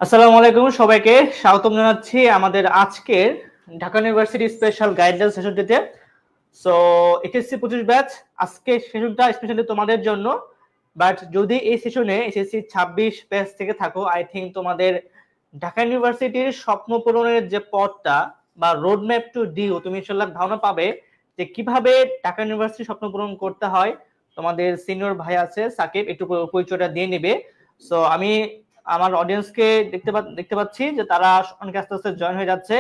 আসসালামু আলাইকুম, সবাইকে স্বাগতম জানাচ্ছি আমাদের আজকের ঢাকা ইউনিভার্সিটি স্পেশাল গাইডলাইন সেশনটিতে। সো এইচএসসি 25 ব্যাচ, আজকে সেশনটা স্পেশালি তোমাদের জন্য। বাট যদি এই সেশনে এসএসসি 26 ব্যাচ থেকে থাকো, আই থিঙ্ক তোমাদের ঢাকা ইউনিভার্সিটির স্বপ্ন পূরণের যে পথটা বা রোড ম্যাপ টু ডিউ তুমি ইনশাআল্লাহ ধারণা পাবে যে কিভাবে ঢাকা ইউনিভার্সিটি স্বপ্ন পূরণ করতে হয়। তোমাদের সিনিয়র ভাই আছে সাকিব, একটু পরিচয়টা দিয়ে নেবে। সো আমি আমার অডিয়েন্সকে দেখতে পাচ্ছি যে তারা অনেক আস্তে আস্তে জয়েন হয়ে যাচ্ছে।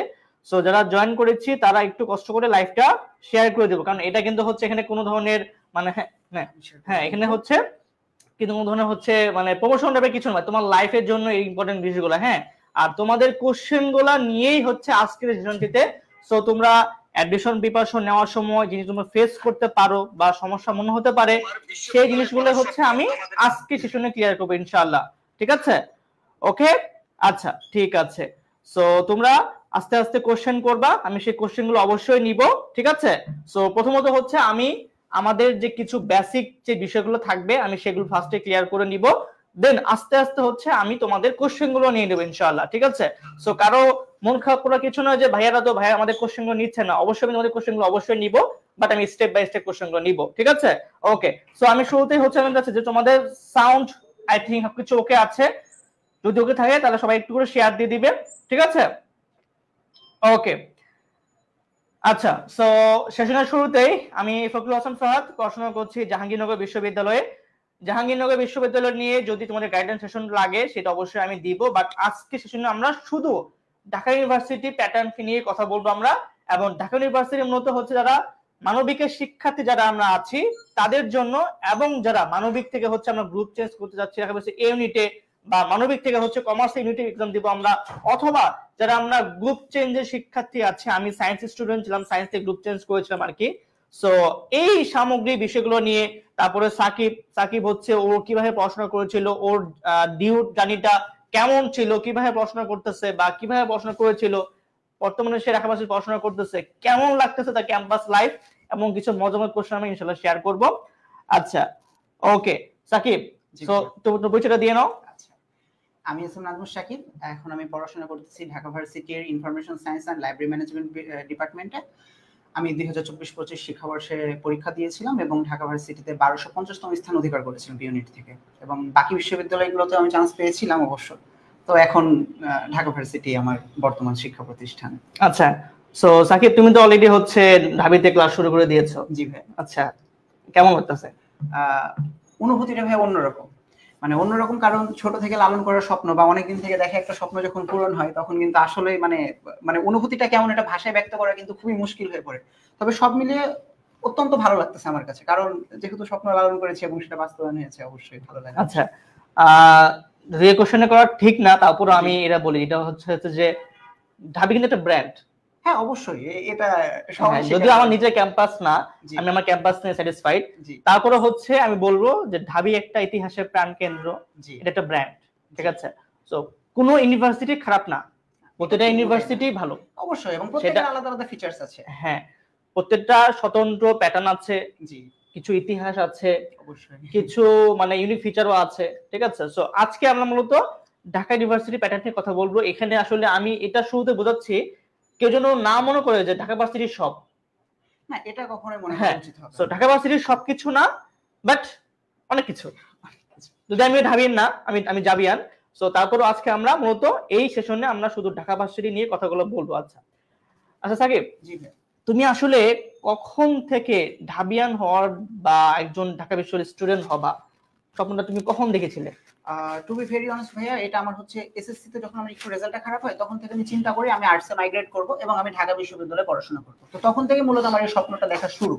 সো যারা জয়েন করেছি তারা একটু কষ্ট করে লাইভটা শেয়ার করে দেবো, কারণ এটা কিন্তু হচ্ছে এখানে কোনো ধরনের মানে হ্যাঁ এখানে হচ্ছে কিন্তু কোনো ধরনের হচ্ছে মানে প্রমোশন টাইপের কিছু নয়, তোমার লাইফের জন্য এই ইম্পর্টেন্ট বিষয়গুলো। হ্যাঁ, আর তোমাদের কোশ্চেন গুলা নিয়েই হচ্ছে আজকের সেশনটিতে। সো তোমরা অ্যাডমিশন প্রিপারেশন নেওয়ার সময় জিনিস তোমরা ফেস করতে পারো বা সমস্যা মনে হতে পারে, সেই জিনিসগুলো হচ্ছে আমি আজকে সেশনে ক্লিয়ার করবো ইনশাআল্লাহ। ঠিক আছে? ওকে, আচ্ছা ঠিক আছে। সো তোমরা আস্তে আস্তে কোশ্চেন করবা, আমি সেই কোশ্চেন গুলো অবশ্যই নিব। ঠিক আছে? সো প্রথমত হচ্ছে আমি আমাদের যে কিছু বেসিক যে বিষয়গুলো থাকবে আমি সেগুলো ফার্স্টে ক্লিয়ার করে নিব, দেন আস্তে আস্তে হচ্ছে আমি তোমাদের কোশ্চেন গুলো নিয়ে নেবো ইনশাআল্লাহ। ঠিক আছে? সো কারো মন খারাপ করার কিছু নয় যে ভাইয়ারা তো ভাইয়া আমাদের কোশ্চেন গুলো নিচ্ছে না, অবশ্যই আমি তোমাদের কোশ্চেন গুলো অবশ্যই নিব, বাট আমি স্টেপ বাই স্টেপ কোশ্চেন গুলো নিব। ঠিক আছে? ওকে, সো আমি শুরুতেই হচ্ছে আমি যাচ্ছি যে তোমাদের সাউন্ড আই থিঙ্ক সবকিছু ওকে আছে। যদি ওকে থাকে তাহলে সবাই একটু করে শেয়ার দিয়ে দিবে। ঠিক আছে? ওকে, আচ্ছা। সো সেশনের শুরুতেই আমি ফখরুল হাসান ফাহাদ, পড়াশোনা করছি জাহাঙ্গীরনগর বিশ্ববিদ্যালয়ে। জাহাঙ্গীরনগর বিশ্ববিদ্যালয় নিয়ে যদি তোমাদের গাইডলাইন সেশন লাগে সেটা অবশ্যই আমি দিব, বাট আজকে সেশনে আমরা শুধু ঢাকা ইউনিভার্সিটি প্যাটার্নকে নিয়ে কথা বলবো আমরা। এবং ঢাকা ইউনিভার্সিটি মূলত হচ্ছে যারা মানবিকের শিক্ষার্থী যারা আমরা আছি তাদের জন্য, এবং যারা মানবিক থেকে হচ্ছে আমরা গ্রুপ চেঞ্জ করতে যাচ্ছি ঢাকা ইউনিভার্সিটি ইউনিটে, বা মানবিক থেকে হচ্ছে কমার্স ইউনিটে এক্সাম দিব আমরা, অথবা যারা আমরা গ্রুপ চেঞ্জের শিক্ষার্থী আছে, আমি সায়েন্স স্টুডেন্ট ছিলাম, সায়েন্স থেকে গ্রুপ চেঞ্জ করেছিলাম আর কি। সো এই সামগ্রিক বিষয়গুলো নিয়ে, তারপরে সাকিব হচ্ছে ও কিভাবে পড়াশোনা করেছিল, ওর ডিউ জার্নিটা কেমন ছিল, কিভাবে পড়াশোনা করতেছে বা কিভাবে পড়াশোনা করেছিল, বর্তমানে সে ঢাকা ভার্সিটিতে পড়াশোনা করতেছে, কেমন লাগতেছে তার ক্যাম্পাস লাইফ, এবং কিছু মজার কোশ্চেন আমি ইনশাআল্লাহ শেয়ার করব। আচ্ছা, ওকে সাকিব, সো তুমি পরিচয়টা দিয়ে নাও। আমি আসলাম নাজমুল শাকিব। এখন আমি পড়াশোনা করতেছি ঢাকা ভার্সিটির information science and library management ডিপার্টমেন্টে। আমি 2024-25 শিক্ষাবর্ষে পরীক্ষা দিয়েছিলাম এবং ঢাকা ভার্সিটিতে 1250তম স্থান অধিকার করেছিলাম বি ইউনিট থেকে, এবং বাকি বিশ্ববিদ্যালয়গুলোতে আমি চান্স পেয়েছিলাম অবশ্য। তো এখন ঢাকা ভার্সিটি আমার বর্তমান শিক্ষা প্রতিষ্ঠান। আচ্ছা, সো সাকিব তুমি তো অলরেডি হচ্ছে ঢাবিতে ক্লাস শুরু করে দিয়েছো। জি ভাই। আচ্ছা, কেমন লাগতেছে? অনুভূতিটা ভাই অন্যরকম, মানে অন্যরকম, কারণ ছোট থেকে লালন করার স্বপ্ন বা অনেকদিন থেকে দেখা একটা স্বপ্ন যখন পূরণ হয় তখন কিন্তু আসলে মানে মানে অনুভূতিটা কেমন এটা ভাষায় ব্যক্ত করা কিন্তু খুবই মুশকিল হয়ে পড়ে। তবে সব মিলিয়ে অত্যন্ত ভালো লাগতেছে আমার কাছে, কারণ যেহেতু স্বপ্ন লালন করেছি এবং সেটা বাস্তবায়ন হয়েছে, অবশ্যই ভালো লাগে। আচ্ছা, যে কোশ্চেন করা ঠিক না, তারপর আমি এটা বলি, এটা হচ্ছে যে ঢাবি কিন্তু একটা ব্র্যান্ড। হ্যাঁ অবশ্যই, এটা যদিও আমার নিজের ক্যাম্পাস না, আমি আমার ক্যাম্পাস নিয়ে স্যাটিসফাইড, তারপরে হচ্ছে আমি বলবো যে ঢাবি একটা ইতিহাসের প্রাণ কেন্দ্র, এটা একটা ব্র্যান্ড। ঠিক আছে? সো কোনো ইউনিভার্সিটি খারাপ না, প্রত্যেকটা ইউনিভার্সিটি ভালো অবশ্যই, এবং প্রত্যেকটা আলাদা আলাদা ফিচারস আছে। হ্যাঁ, প্রত্যেকটা স্বতন্ত্র প্যাটার্ন আছে, জি, কিছু ইতিহাস আছে, অবশ্যই কিছু মানে ইউনিক ফিচারও আছে। ঠিক আছে? সো আজকে আমরা মূলত ঢাকা ইউনিভার্সিটি প্যাটার্ন নিয়ে কথা বলবো। এখানে আসলে আমি এটা শুরুতে বোঝাচ্ছি, কেউ যেন না মনে করে যে ঢাকা ভার্সিটির সব, না এটা কখনোই মনে করা উচিত হবে না। সো ঢাকা ভার্সিটির সবকিছু না, বাট অনেক কিছু। যদি আমি ঢাবিয়ান না, আমি জাবিয়ান। সো তারপরও আজকে আমরা মূলত এই সেশনে আমরা শুধু ঢাকা ভার্সিটি নিয়ে কথাগুলো বলবো। আচ্ছা আচ্ছা সাকিব, জি ভাই, তুমি আসলে কখন থেকে ঢাবিয়ান হওয়ার বা একজন ঢাকা বিশ্ববিদ্যালয়ের স্টুডেন্ট হবা স্বপ্নটা তুমি কখন দেখেছিলে? টু বি ভেরি অনেস্ট ভাইয়া, এটা আমার হচ্ছে এসএসসি তে যখন আমার একটু রেজাল্টটা খারাপ হয় তখন থেকে আমি চিন্তা করি আমি আর্টসে মাইগ্রেট করব এবং আমি ঢাকা বিশ্ববিদ্যালয়ে পড়াশোনা করব। তো তখন থেকে মূলত আমার এই স্বপ্নটা দেখা শুরু।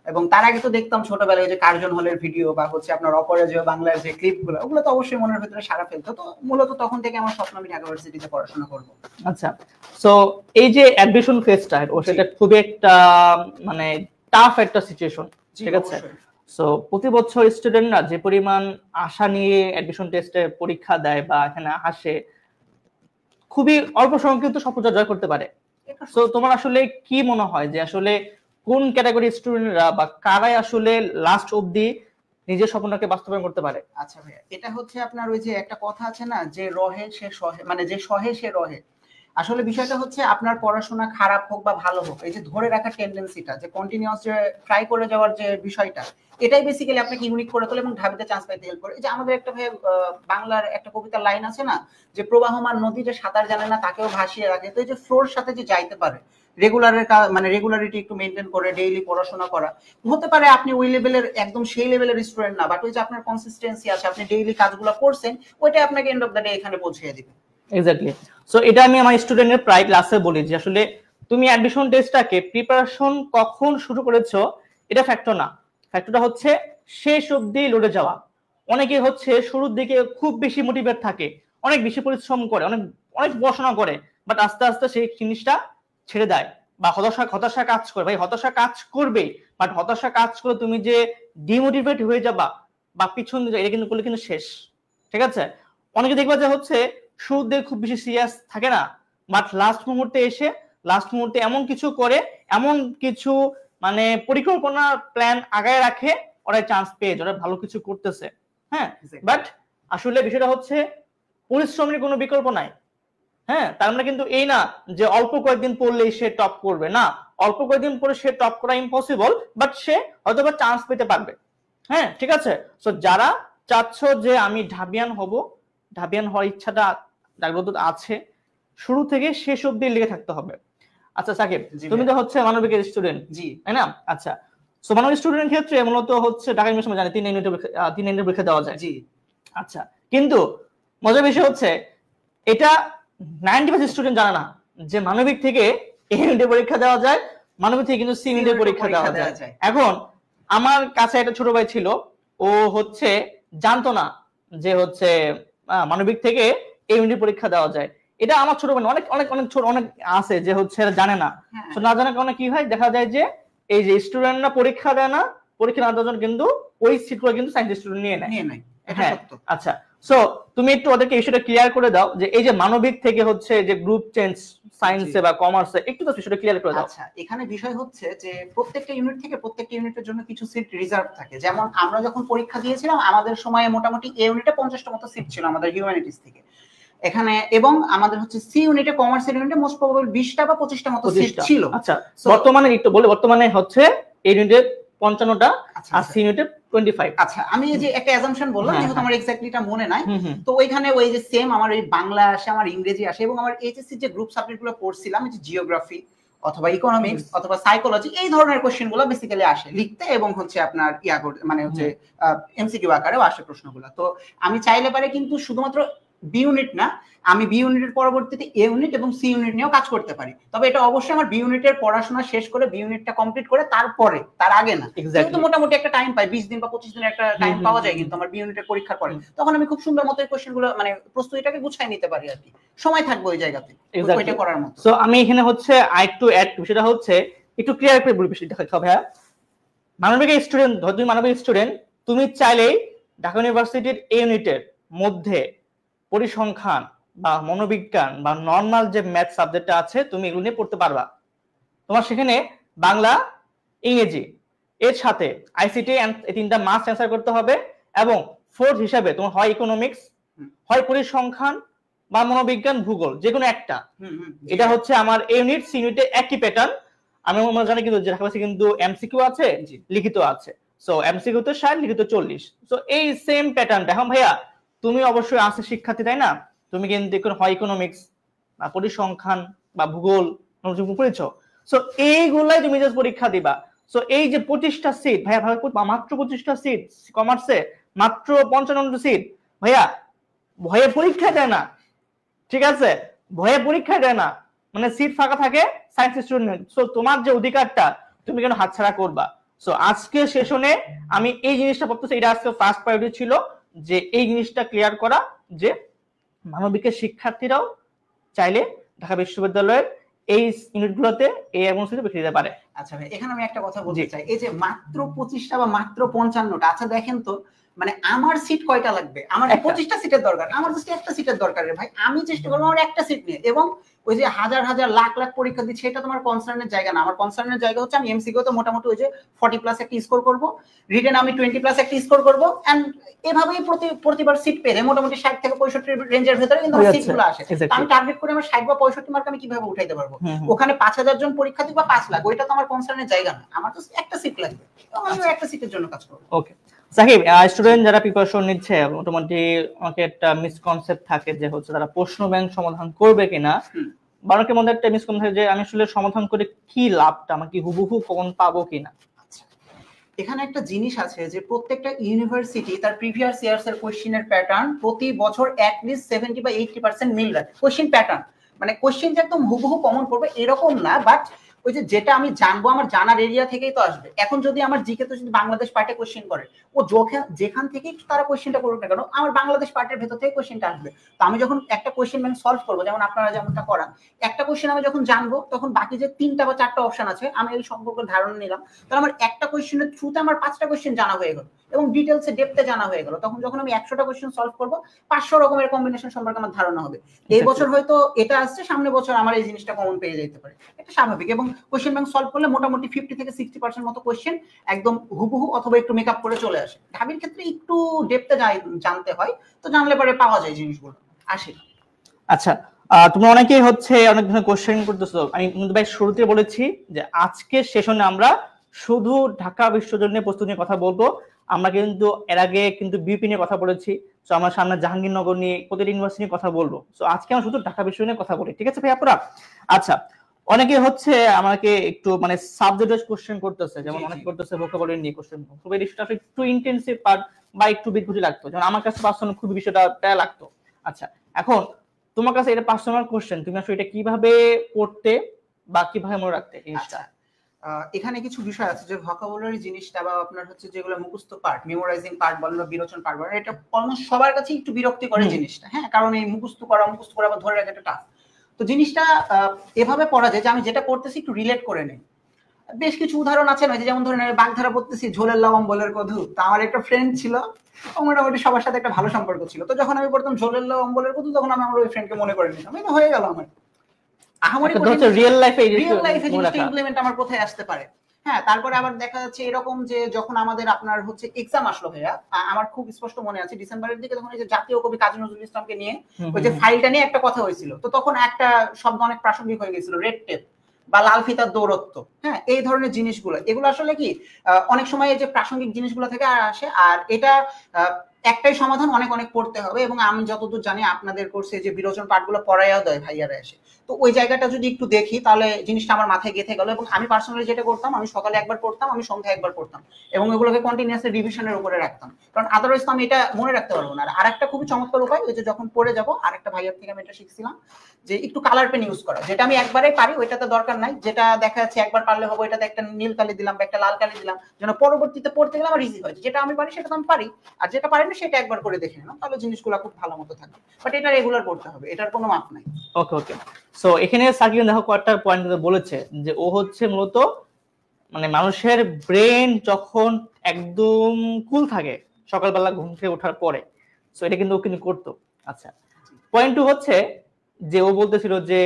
এবং তার আগে তো দেখতাম ছোটবেলায় যে কার্জন হলের ভিডিও বা হচ্ছে আপনার অপরাজেয় বাংলার যে ক্লিপগুলো, ওগুলো তো অবশ্যই মনের ভিতরে সাড়া ফেলতো। তো মূলত তখন থেকে আমার স্বপ্ন আমি ঢাকা ভার্সিটিতে পড়াশোনা করব। আচ্ছা, সো এই যে অ্যাডমিশন ফেজটা, সেটা খুবই একটা মানে টাফ একটা সিচুয়েশন। ঠিক আছে? সো প্রতি বছর স্টুডেন্টরা যে পরিমাণ আশা নিয়ে অ্যাডমিশন টেস্টে পরীক্ষা দেয় বা এখানে আসে, খুবই অল্প সংখ্যক স্বপ্ন জয় করতে পারে। সো তোমার আসলে কি মনে হয় যে আসলে কোন ক্যাটাগরি স্টুডেন্টরা বা কারাই আসলে লাস্ট অবধি নিজের স্বপ্নটাকে বাস্তবায়ন করতে পারে। আচ্ছা ভাইয়া, এটা হচ্ছে আপনার ওই যে একটা কথা আছে না, যে রহে সে সহে, মানে যে সহে সে রহে। আসলে বিষয়টা হচ্ছে আপনার পড়াশোনা খারাপ হোক বা ভালো হোক, এই যে ধরে রাখার টেন্ডেন্সিটা, যে কন্টিনিউয়াস যে ট্রাই করে যাওয়ার যে বিষয়টা, এটাই বেসিক্যালি আপনাকে ইউনিক করে তোলে এবং ঢাবিতে চান্স পাইতে হেল্প করে। এই যে আমাদের একটা ভাই বাংলার একটা কবিতার লাইন আছে না, যে প্রবাহমান নদী যে সাঁতার জানে না তাকেও ভাসিয়ে রাখে। তো এই যে ফ্লোর সাথে যে যাইতে পারে, মানে রেগুলারিটি একটু মেনটেন করে ডেইলি পড়াশোনা করা, হতে পারে আপনি ওই লেভেলের একদম সেই লেভেলের স্টুডেন্ট না, বাট ওই যে আপনার কনসিস্টেন্সি আছে, আপনি ডেইলি কাজগুলো করছেন, ওইটাই আপনাকে এন্ড অফ দ্য ডে এখানে পৌঁছে দিবে। এক্স্যাক্টলি। সো এটা আমি আমার স্টুডেন্টের প্রায় ক্লাসে বলি যে আসলে তুমি অ্যাডমিশন টেস্টটাকে প্রিপারেশন কখন শুরু করেছো এটা ফ্যাক্টর না, ফ্যাক্টরটা হচ্ছে শেষ অবধি লড়ে যাওয়া। অনেকে হচ্ছে শুরুর দিকে খুব বেশি মোটিভেট থাকে, অনেক বেশি পরিশ্রম করে, অনেক অনেক পড়াশোনা করে, বাট আস্তে আস্তে সেই জিনিসটা ছেড়ে দেয় বা হতাশা কাজ করে। ভাই হতাশা কাজ করবে, বাট হতাশা কাজ করে তুমি যে ডিমোটিভেট হয়ে যাবা বা পিছন দিকে, এটা কিন্তু করলে কিন্তু শেষ। ঠিক আছে? অনেকে দেখবা যে হচ্ছে শুরুর দিকে খুব বেশি সিরিয়াস থাকে না, বাট লাস্ট মুহূর্তে এমন কিছু করে, এমন কিছু মানে পরিকল্পনা প্ল্যান আগায় রাখে, ওরা চান্স পেয়ে যায়, ওরা ভালো কিছু করতেছে। হ্যাঁ, বাট আসলে বিষয়টা হচ্ছে পরিশ্রমের কোনো বিকল্প নাই। হ্যাঁ, তার মানে কিন্তু এই না যে অল্প কয়েকদিন পড়লেই সে টপ করবে, না, অল্প কয়েকদিন পরে সে টপ করা ইম্পসিবল, বাট সে হয়তো বা চান্স পেতে পারবে। হ্যাঁ, ঠিক আছে। সো যারা চাচ্ছ যে আমি ঢাবিয়ান হব, ঢাবিয়ান হওয়ার ইচ্ছাটা জাগ্রত আছে, শুরু থেকে শেষ অবধি লেগে থাকতে হবে। আচ্ছা সাকিব, তুমি তো হচ্ছে মানবিকের স্টুডেন্ট, জি তাই না? আচ্ছা, সো মানবিক স্টুডেন্টের ক্ষেত্রে মূলত হচ্ছে ঢাকা ইউনিভার্সিটি জানি 3 ইউনিটের পরীক্ষা দেওয়া যায়। জি। আচ্ছা, কিন্তু মজার বিষয় হচ্ছে এটা 90% স্টুডেন্ট জানে না যে মানবিক থেকে এ ইউনিটের পরীক্ষা দেওয়া যায়, মানবিক থেকে কিন্তু সি ইউনিটের পরীক্ষা দেওয়া যায়। এখন আমার কাছে একটা ছোট ভাই ছিল, ও হচ্ছে জানতো না যে হচ্ছে মানবিক থেকে এই ইউনিটের পরীক্ষা দেওয়া যায়। এটা আমার ছোট ভাই অনেক অনেক অনেক ছোট অনেক আছে যে হচ্ছে জানে না। তো না জানার কারণে কি হয়, দেখা যায় যে এই যে স্টুডেন্টরা পরীক্ষা দেয় না, পরীক্ষা না দেওয়ার জন্য কিন্তু ওই সিটগুলো কিন্তু সায়েন্স স্টুডেন্ট নিয়ে নেয়। হ্যাঁ, আচ্ছা, সো তুমি একটু ওদেরকে ইস্যুটা ক্লিয়ার করে দাও যে এই যে মানবিক থেকে হচ্ছে যে গ্রুপ চেঞ্জ সায়েন্সে বা কমার্সে, একটু তো ইস্যুটা ক্লিয়ার করে দাও। আচ্ছা, এখানে বিষয় হচ্ছে যে প্রত্যেকটা ইউনিট থেকে প্রত্যেকটা ইউনিটের জন্য কিছু সিট রিজার্ভ থাকে। যেমন আমরা যখন পরীক্ষা দিয়েছিলাম, আমাদের সময়ে মোটামুটি এ ইউনিটে 50টা মতো সিট ছিল আমাদের হিউম্যানিটিস থেকে এখানে, এবং আমাদের হচ্ছে সি ইউনিটে কমার্সের ইউনিটে মোস্ট প্রবাবল 20টা বা 25টা মতো সিট ছিল। আচ্ছা, বর্তমানে একটু বলে, বর্তমানে হচ্ছে এই ইউনিটে 55টা আর সি ইউনিটে 25। আচ্ছা, আমি এই যে একটা অ্যাজাম্পশন বললাম, যেহেতু আমার এক্স্যাক্টলিটা মনে নাই, তো ওইখানে ওই যে সেম আমার এই বাংলা আসে, আমার ইংরেজি আসে, এবং আমার এইচএসসি যে গ্রুপ সাবজেক্টগুলো পড়ছিলাম, এই যে জিওগ্রাফি অথবা ইকোনমিক্স অথবা সাইকোলজি, এই ধরনের কোশ্চেনগুলো বেসিক্যালি আসে লিখতে, এবং হচ্ছে আপনার মানে হচ্ছে এমসিকিউ আকারেও আসে প্রশ্নগুলো। তো আমি চাইলে পারে কিন্তু শুধুমাত্র বি ইউনিট না, আমি বি ইউনিটের পরবর্তীতে এ ইউনিট এবং সি ইউনিট নিয়েও কাজ করতে পারি। তবে এটা অবশ্যই আমার বি ইউনিটের পড়াশোনা শেষ করে বি ইউনিটটা কমপ্লিট করে তারপরে, তার আগে না। কিন্তু মোটামুটি একটা টাইম পাই, 20 দিন বা 25 দিনের একটা টাইম পাওয়া যায় কিন্তু আমার বি ইউনিটের পরীক্ষার পরে। তখন আমি খুব সুন্দর মতো এই কোশ্চেনগুলো মানে প্রস্তুতিটাকে গুছিয়ে নিতে পারি আর কি, সময় থাকবে ওই জায়গাতে ওইটা করার মতো। সো আমি এখানে হচ্ছে আই টু অ্যাড, সেটা হচ্ছে একটু ক্লিয়ার করে বলি বিষয়টা। ভাইয়া, মানবিক স্টুডেন্ট, ধর তুমি মানবিক স্টুডেন্ট, তুমি চাইলেই ঢাকা ইউনিভার্সিটির এ ইউনিটের মধ্যে পরিসংখ্যান বা মনোবিজ্ঞান বা নর্মাল যে ম্যাথ সাবজেক্টটা আছে, তুমি এগুলো নিয়ে পড়তে পারবা। তোমার সেখানে বাংলা, ইংরেজি, এর সাথে আইসিটি এই তিনটা মাস্ট অ্যান্সার করতে হবে, এবং ফোর্থ হিসাবে তোমার হয় ইকোনমিক্স, হয় পরিসংখ্যান বা মনোবিজ্ঞান, ভূগোল, যে কোনো একটা। এটা হচ্ছে আমার এ ইউনিট সি ইউনিটে একই প্যাটার্ন। আমি জানি কিন্তু ঢাকা কিন্তু এমসিকিউ আছে, লিখিত আছে। সো এমসিকিউ তে 60, লিখিত 40। সো এই সেম প্যাটার্নটা। এখন ভাইয়া তুমি অবশ্যই আছে শিক্ষার্থী, তাই না? তুমি কিন্তু হয় ইকোনমিক্স বা পরিসংখ্যান বা ভূগোল পড়েছো, সো এইগুলাই তুমি জাস্ট পরীক্ষা দিবা। সো এই যে 25টা সিট ভাইয়া, মাত্র 25টা সিট কমার্সে, মাত্র 55টা সিট ভাইয়া, ভয়ে পরীক্ষা দেয় না। ঠিক আছে, ভয়ে পরীক্ষা দেয় না, মানে সিট ফাঁকা থাকে সায়েন্স স্টুডেন্ট। সো তোমার যে অধিকারটা তুমি কেন হাতছাড়া করবা? সো আজকে সেশনে আমি এই জিনিসটা ভাবতেছি, এটা আজকে ফার্স্ট প্রায়োরিটি ছিল যে এই জিনিসটা ক্লিয়ার করা, যে মানবিকের শিক্ষার্থীরাও চাইলে ঢাকা বিশ্ববিদ্যালয়ের এই ইউনিটগুলোতে এই এবং দিতে পারে। আচ্ছা ভাই, এখানে আমি একটা কথা বলতে চাই, এই যে মাত্র 25টা বা মাত্র 55টা, আচ্ছা দেখেন তো, মানে আমার সিট কয়টা লাগবে? আমার 25টা সিটের দরকার, আমার জাস্ট একটা সিটের দরকার রে ভাই। আমি চেষ্টা করবো আমার একটা সিট নিয়ে, এবং ওই যে হাজার হাজার লাখ লাখ পরীক্ষা দিচ্ছে, এটা তোমার কনসার্নের জায়গা না। আমার কনসার্নের জায়গা হচ্ছে আমি এমসিকিউ তো মোটামুটি ওই যে 40 প্লাস একটা স্কোর করব, রিটেন আমি 20 প্লাস একটা স্কোর করব, এন্ড এভাবেই প্রতিবার সিট পেলে মোটামুটি 60 থেকে 65 রেঞ্জের ভিতরে কিন্তু সিটগুলো আসে। আমি টার্গেট করে আমার 60 বা 65 মার্ক আমি কিভাবে উঠাইতে পারবো? ওখানে 5000 জন পরীক্ষা দিবে বা 5 লাখ, ওইটা তো আমার কনসার্নের জায়গা না। আমার তো একটা সিট লাগবে, তো আমি একটা সিটের জন্য কাজ করব। ওকে সাকিব, স্টুডেন্ট যারা প্রিপারেশন নিচ্ছে মোটামুটি অনেকে একটা মিসকনসেপ্ট থাকে যে হচ্ছে তারা প্রশ্ন ব্যাংক সমাধান করবে কিনা, বা অনেকের মধ্যে একটা মিসকনসেপ্ট থাকে যে আমি আসলে সমাধান করে কি লাভটা, আমার কি হুবহু কমন পাবো কিনা। এখানে একটা জিনিস আছে যে প্রত্যেকটা ইউনিভার্সিটি তার প্রিভিয়াস ইয়ার্স এর কোশ্চেনের প্যাটার্ন প্রতি বছর অ্যাট লিস্ট 70 বা 80% মিল রাখে। কোশ্চেন প্যাটার্ন মানে কোশ্চেন যে একদম হুবহু কমন পড়বে এরকম না, বাট ওই যে যেটা আমি জানবো আমার জানার এরিয়া থেকেই তো আসবে। এখন যদি আমার জিকে তো যদি বাংলাদেশ পার্টে কোশ্চেন করে, ও যেখান থেকেই তারা কোশ্চেনটা করুক না কেন, আমার বাংলাদেশ পার্টের ভেতর থেকে কোশ্চেনটা আসবে। তো আমি যখন একটা কোশ্চেন মানে সলভ করবো, যেমন আপনারা যেমনটা করান, একটা কোশ্চেন আমি যখন জানবো তখন বাকি যে 3টা বা 4টা অপশন আছে আমি এই সম্পর্কে ধারণা নিলাম, তাহলে আমার একটা কোশ্চেনের থ্রুতে আমার 5টা কোশ্চেন জানা হয়ে গেল এবং ডিটেলসে ডেপথে জানা হয়ে গেল। তখন যখন আমি 100টা কোশ্চেন সলভ করবো 500 রকমের কম্বিনেশন সম্পর্কে আমার ধারণা হবে। এই বছর হয়তো এটা আসছে, সামনে বছর আমার এই জিনিসটা কমন পেয়ে যেতে পারে, এটা স্বাভাবিক। এবং কোশ্চেন ব্যাংক সলভ করলে মোটামুটি 50 থেকে 60% মতো কোশ্চেন একদম হুবহু অথবা একটু মেকআপ করে চলে আসে। ঢাবির ক্ষেত্রে একটু ডেপথে জানতে হয়, তো জানলে পরে পাওয়া যায় জিনিসগুলো আসে। আচ্ছা, তুমি অনেকেই হচ্ছে অনেক ধরনের কোশ্চেন করতেছো। আমি কিন্তু ভাই শুরুতে বলেছি যে আজকের সেশনে আমরা শুধু ঢাকা বিশ্ববিদ্যালয় নিয়ে প্রস্তুতি নিয়ে কথা বলবো। আমরা কিন্তু এর আগে কিন্তু বিউপি নিয়ে কথা বলেছি, তো আমরা সামনে জাহাঙ্গীরনগর নিয়ে প্রতিটি ইউনিভার্সিটি নিয়ে কথা বলবো। তো আজকে আমরা শুধু ঢাকা বিশ্ববিদ্যালয় নিয়ে কথা বলি, ঠিক আছে ভাই আপনারা? আচ্ছা, অনেকে হচ্ছে আমাকে একটু মানে সাবজেক্ট ওয়াইজ কোশ্চেন করতেছে, যেমন অনেকে করতেছে ভোকাবুলারি নিয়ে কোশ্চেন। ভোকাবুলারি বিষয়টা একটু ইন্টেনসিভ পার্ট বা একটু বিদ্যুতি লাগতো, যেমন আমার কাছে পার্সোনালি খুব বিষয়টা প্যারা লাগতো। আচ্ছা, এখন তোমার কাছে এটা পার্সোনাল কোশ্চেন, তুমি আসলে এটা কিভাবে পড়তে বা কিভাবে মনে রাখতে জিনিসটা? এখানে কিছু বিষয় আছে যে ভোকাবুলারি জিনিসটা বা আপনার হচ্ছে যেগুলো মুখস্থ পার্ট, মেমোরাইজিং পার্ট বলেন বা বিরোচন পার্ট বলেন, এটা অলমোস্ট সবার কাছে একটু বিরক্তি করে জিনিসটা। হ্যাঁ, কারণ এই মুখস্থ করা বা ধরে রাখা একটা টাফ। তো জিনিসটা এভাবে পড়া যায় যে আমি যেটা পড়তেছি একটু রিলেট করে নেই। বেশ কিছু উদাহরণ আছে না, যেমন ধরেন বাগধারা পড়তেছি, ঝোলের লবণ বলের কধু। তা আমার একটা ফ্রেন্ড ছিল, মোটামুটি সবার সাথে একটা ভালো সম্পর্ক ছিল। তো যখন আমি পড়তাম ঝোলের লবণ বলের কধু, তখন আমি আমার ওই ফ্রেন্ডকে মনে করে নিতাম, এটা হয়ে গেল আমার। রিয়েল লাইফে জিনিসটা ইমপ্লিমেন্ট আমার কোথায় আসতে পারে? হ্যাঁ, তারপরে আবার দেখা যাচ্ছে এরকম যে যখন আমাদের আপনার হচ্ছে এক্সাম আসলো ভাইয়া, আমার খুব স্পষ্ট মনে আছে ডিসেম্বরের দিকে, তখন এই যে জাতীয় কবি কাজী নজরুল ইসলামকে নিয়ে ওই যে ফাইলটা নিয়ে একটা কথা হয়েছিল। তো তখন একটা শব্দ অনেক প্রাসঙ্গিক হয়ে গেছিল, রেড টেপ বা লাল ফিতার দৌরত্ব। হ্যাঁ, এই ধরনের জিনিসগুলো, এগুলো আসলে কি অনেক সময় এই যে প্রাসঙ্গিক জিনিসগুলো থেকে আসে। আর এটা একটাই সমাধান, অনেক অনেক পড়তে হবে। এবং আমি যতদূর জানি আপনাদের কোর্সে যে বিরোচন পাঠগুলো পড়াইয়াও দেয় ভাইয়ারা এসে, তো ওই জায়গাটা যদি একটু দেখি তাহলে জিনিসটা আমার মাথায় গেঁথে গেল। এবং আমি পার্সোনালি যেটা করতাম, আমি সকালে একবার পড়তাম, আমি সন্ধ্যায় একবার পড়তাম, এবং এগুলোকে কন্টিনিউয়াসলি রিভিশনের উপরে রাখতাম, কারণ আদারওয়াইজ আমি এটা মনে রাখতে পারবো না। আর একটা খুবই চমৎকার উপায়, ওই যে যখন পড়ে যাবো, আরেকটা ভাইয়ার থেকে আমি এটা শিখছিলাম যে একটু কালার পেন ইউজ করা। যেটা আমি একবারে পারি ওইটাতে দরকার নাই, যেটা দেখা যাচ্ছে একবার পারলে হবে, ওইটাতে একটা নীল কালি দিলাম বা একটা লাল কালি দিলাম, যেন পরবর্তীতে পড়তে গেলে আমার ইজি হয়। যেটা আমি পারি সেটা তো আমি পারি, আর যেটা পারি না সেটা একবার করে দেখে নিলাম, তাহলে জিনিসগুলো খুব ভালো মতো থাকবে। বাট এটা রেগুলার করতে হবে, এটার কোনো মাপ নাই। ওকে ওকে। সো এখানে সাকিব দেখো কয়েকটা পয়েন্ট বলেছে যে ও হচ্ছে মূলত মানে মানুষের ব্রেন যখন একদম কুল থাকে সকালবেলা ঘুম থেকে ওঠার পরে, সো এটা কিন্তু ও কিন্তু করতো। আচ্ছা, পয়েন্ট 2 হচ্ছে যে ও বলতেছিল যে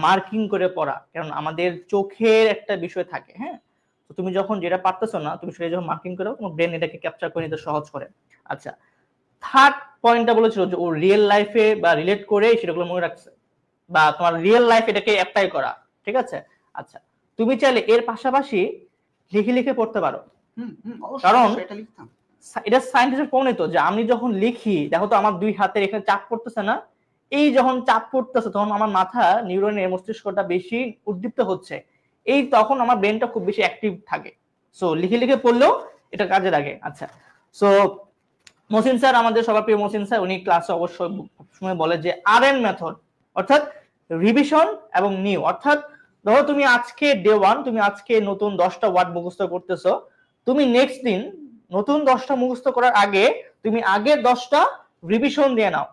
মার্কিং করে পড়া, কারণ আমাদের চোখের একটা বিষয় থাকে। হ্যাঁ, তো তুমি যখন যেটা পারতেছো না, তুমি সেটা যখন মার্কিং করো, তোমার ব্রেন এটাকে ক্যাপচার করে নিতে সহজ করে। আচ্ছা, থার্ড পয়েন্টটা বলেছিল যে ও রিয়েল লাইফে বা রিলেট করে সেটাগুলো মনে রাখছে, বা তোমার রিয়েল লাইফ এটাকে অ্যাপ্লাই করা। ঠিক আছে? আচ্ছা, তুমি চাইলে এর পাশাপাশি লিখে লিখে পড়তে পারো, কারণ এটা সায়েন্টিফিক প্রমাণিত যে আমি যখন লিখি, দেখো তো আমার দুই হাতের এখানে চাপ পড়তেছে না, এই যখন চাপ পড়তেছে তখন আমার মাথা নিউরনের মস্তিষ্কটা বেশি উদ্দীপ্ত হচ্ছে, এই তখন আমার ব্রেনটা খুব বেশি অ্যাক্টিভ থাকে। সো লিখে লিখে পড়লেও এটা কাজে লাগে। আচ্ছা, সো মহসিন স্যার, আমাদের সবার প্রিয় মহসিন স্যার, উনি ক্লাসে অবশ্যই সময় বলে যে আরএন মেথড, অর্থাৎ রিভিশন এবং নিউ। অর্থাৎ ধরো তুমি আজকে ডে 1, তুমি আজকে নতুন 10টা ওয়ার্ড মুখস্থ করতেছো, তুমি নেক্সট দিন নতুন 10টা মুখস্থ করার আগে তুমি আগের 10টা রিভিশন দিয়ে নাও।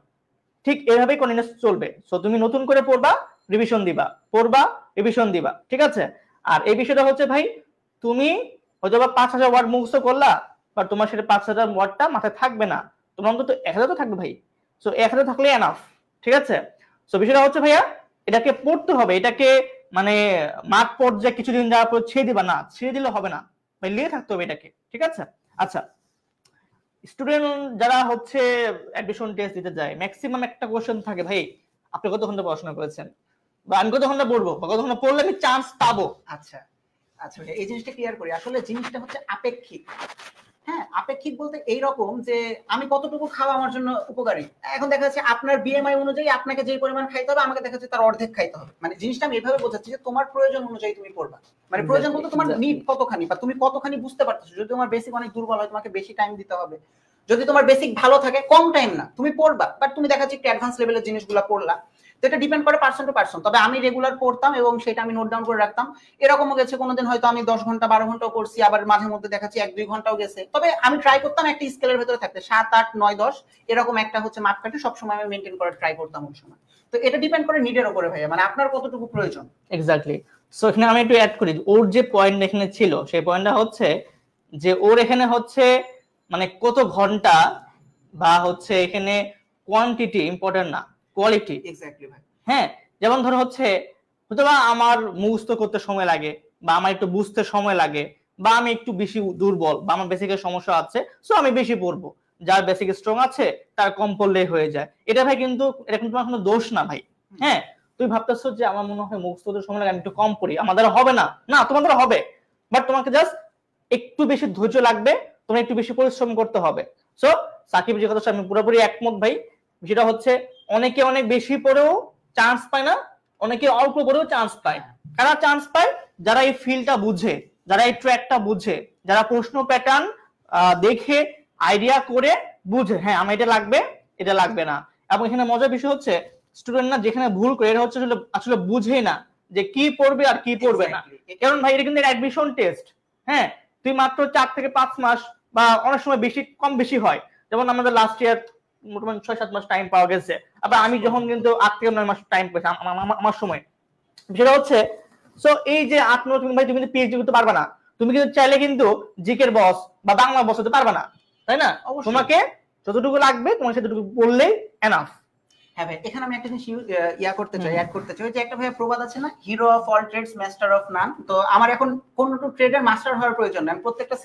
ঠিক এভাবেই কন্টিনিউয়াস চলবে। সো তুমি নতুন করে পড়বা, রিভিশন দিবা, পড়বা, রিভিশন দিবা। ঠিক আছে? আর এই বিষয়টা হচ্ছে ভাই, তুমি হয়তো বা 5,000 ওয়ার্ড মুখস্থ করলা, বা তোমার সেটা 5,000 ওয়ার্ডটা মাথায় থাকবে না, তোমার অন্তত 1,000 তো থাকবে ভাই। সো 1,000 থাকলে এনাফ, ঠিক আছে? সো বিষয়টা হচ্ছে ভাইয়া, এটাকে পড়তে হবে, এটাকে মানে মাঠ পর্যায়ে কিছুদিন যাওয়ার পর ছেড়ে দিবা না, ছেড়ে দিলে হবে না ভাই, লিয়ে থাকতে হবে এটাকে, ঠিক আছে? আচ্ছা, স্টুডেন্ট যারা হচ্ছে অ্যাডমিশন টেস্ট দিতে যায়, ম্যাক্সিমাম একটা কোশ্চেন থাকে, ভাই আপনি কত ঘন্টা পড়াশোনা করেছেন, বা আমি কত ঘন্টা পড়বো, বা কত ঘন্টা পড়লে আমি চান্স পাবো। আচ্ছা আচ্ছা, এই জিনিসটা ক্লিয়ার করি। আসলে জিনিসটা হচ্ছে আপেক্ষিক। হ্যাঁ, আপেক্ষিক বলতে এইরকম যে আমি কতটুকু খাওয়া আমার জন্য উপকারী। এখন দেখা যাচ্ছে আপনার বিএমআই অনুযায়ী আপনাকে যে পরিমাণ খাইতে হবে, আমাকে দেখা যাচ্ছে তার অর্ধেক খাইতে হবে। মানে জিনিসটা আমি এভাবে বোঝাচ্ছি যে তোমার প্রয়োজন অনুযায়ী তুমি পড়বা। মানে প্রয়োজন বলতে তোমার নিড কতখানি, বা তুমি কতখানি বুঝতে পারতেছো। যদি তোমার বেসিক অনেক দুর্বল হয়, তোমাকে বেশি টাইম দিতে হবে। যদি তোমার বেসিক ভালো থাকে, কম টাইম না, তুমি পড়বা, বাট তুমি দেখা যাচ্ছে একটু অ্যাডভান্স লেভেলের জিনিসগুলো পড়লা। তো এটা ডিপেন্ড করে পার্সন টু পার্সন। তবে আমি রেগুলার পড়তাম এবং সেটা আমি নোট ডাউন করে রাখতাম। এরকমও গেছে কোনোদিন হয়তো আমি 10 ঘন্টা 12 ঘন্টাও করছি, আবার মাঝে মধ্যে দেখাচ্ছি 1-2 ঘন্টাও গেছে। তবে আমি ট্রাই করতাম একটা স্কেলের ভেতরে থাকতে, 7, 8, 9, 10 এরকম একটা হচ্ছে মাপকাঠি সবসময় আমি মেনটেন করার ট্রাই করতাম ওই সময়। তো এটা ডিপেন্ড করে নিডের উপরে ভাইয়া, মানে আপনার কতটুকু প্রয়োজন। এক্স্যাক্টলি। সো এখানে আমি একটু অ্যাড করি, ওর যে পয়েন্ট এখানে ছিল সেই পয়েন্টটা হচ্ছে যে ওর এখানে হচ্ছে মানে কত ঘন্টা, বা হচ্ছে এখানে কোয়ান্টিটি ইম্পর্টেন্ট না, কোয়ালিটি। এক্স্যাক্টলি ভাই। হ্যাঁ, যেমন ধরো হচ্ছে হয়তো বা আমার মুখস্থ করতে সময় লাগে, বা আমার একটু বুঝতে সময় লাগে, বা আমি একটু বেশি দুর্বল, বা আমার বেসিকের সমস্যা আছে, সো আমি বেশি পড়বো। যার বেসিক স্ট্রং আছে তার কম পড়লেই হয়ে যায়। এটা ভাই কিন্তু, এটা কিন্তু তোমার কোনো দোষ না ভাই। হ্যাঁ, তুমি ভাবতেছো যে আমার মনে হয় মুখস্থ করতে সময় লাগে, আমি একটু কম পড়ি, আমার দ্বারা হবে না, না তোমার দ্বারা হবে। বাট তোমাকে জাস্ট একটু বেশি ধৈর্য লাগবে, তোমার একটু বেশি পরিশ্রম করতে হবে। সো সাকিব যে কথা আমি পুরোপুরি একমত ভাই। যেটা হচ্ছে অনেকে অনেক বেশি পড়েও চান্স পায় না, অনেকে অল্প পড়েও চান্স পায়। কারা চান্স পায়? যারা এই ফিল্ডটা বুঝে, যারা এই ট্র্যাকটা বুঝে, যারা প্রশ্ন প্যাটার্ন দেখে আইডিয়া করে বুঝে, হ্যাঁ আমার এটা লাগবে, এটা লাগবে না। এবং এখানে মজার বিষয় হচ্ছে স্টুডেন্টরা যেখানে ভুল করে, এটা হচ্ছে আসলে বুঝে না যে কি পড়বে আর কি পড়বে না। কারণ ভাই এটা কিন্তু অ্যাডমিশন টেস্ট। হ্যাঁ, তুই মাত্র 4 থেকে 5 মাস, বা অনেক সময় বেশি কম বেশি হয়, যেমন আমাদের লাস্ট ইয়ার মোটামুটি 6-7 মাস টাইম পাওয়া গেছে। আবার আমি যখন কিন্তু 8 থেকে 9 মাস টাইম পেয়েছি আমার সময়। সেটা হচ্ছে সো এই যে 8-9, তুমি ভাই তুমি কিন্তু পিএইচডি করতে পারবে না, তুমি কিন্তু চাইলে কিন্তু জিকের বস বা বাংলা বস হতে পারবে না, তাই না? তোমাকে যতটুকু লাগবে তোমার সেতটুকু পড়লেই এনাফ। হ্যাঁ ভাই, এখানে আমি একটা জিনিস অ্যাড করতে চাই যে একটা ভাই প্রবাদ আছে না, hero of all trades master of none. তো আমার এখন কোনো ট্রেডের মাস্টার হওয়ার প্রয়োজন নেই, আমি প্রত্যেকটা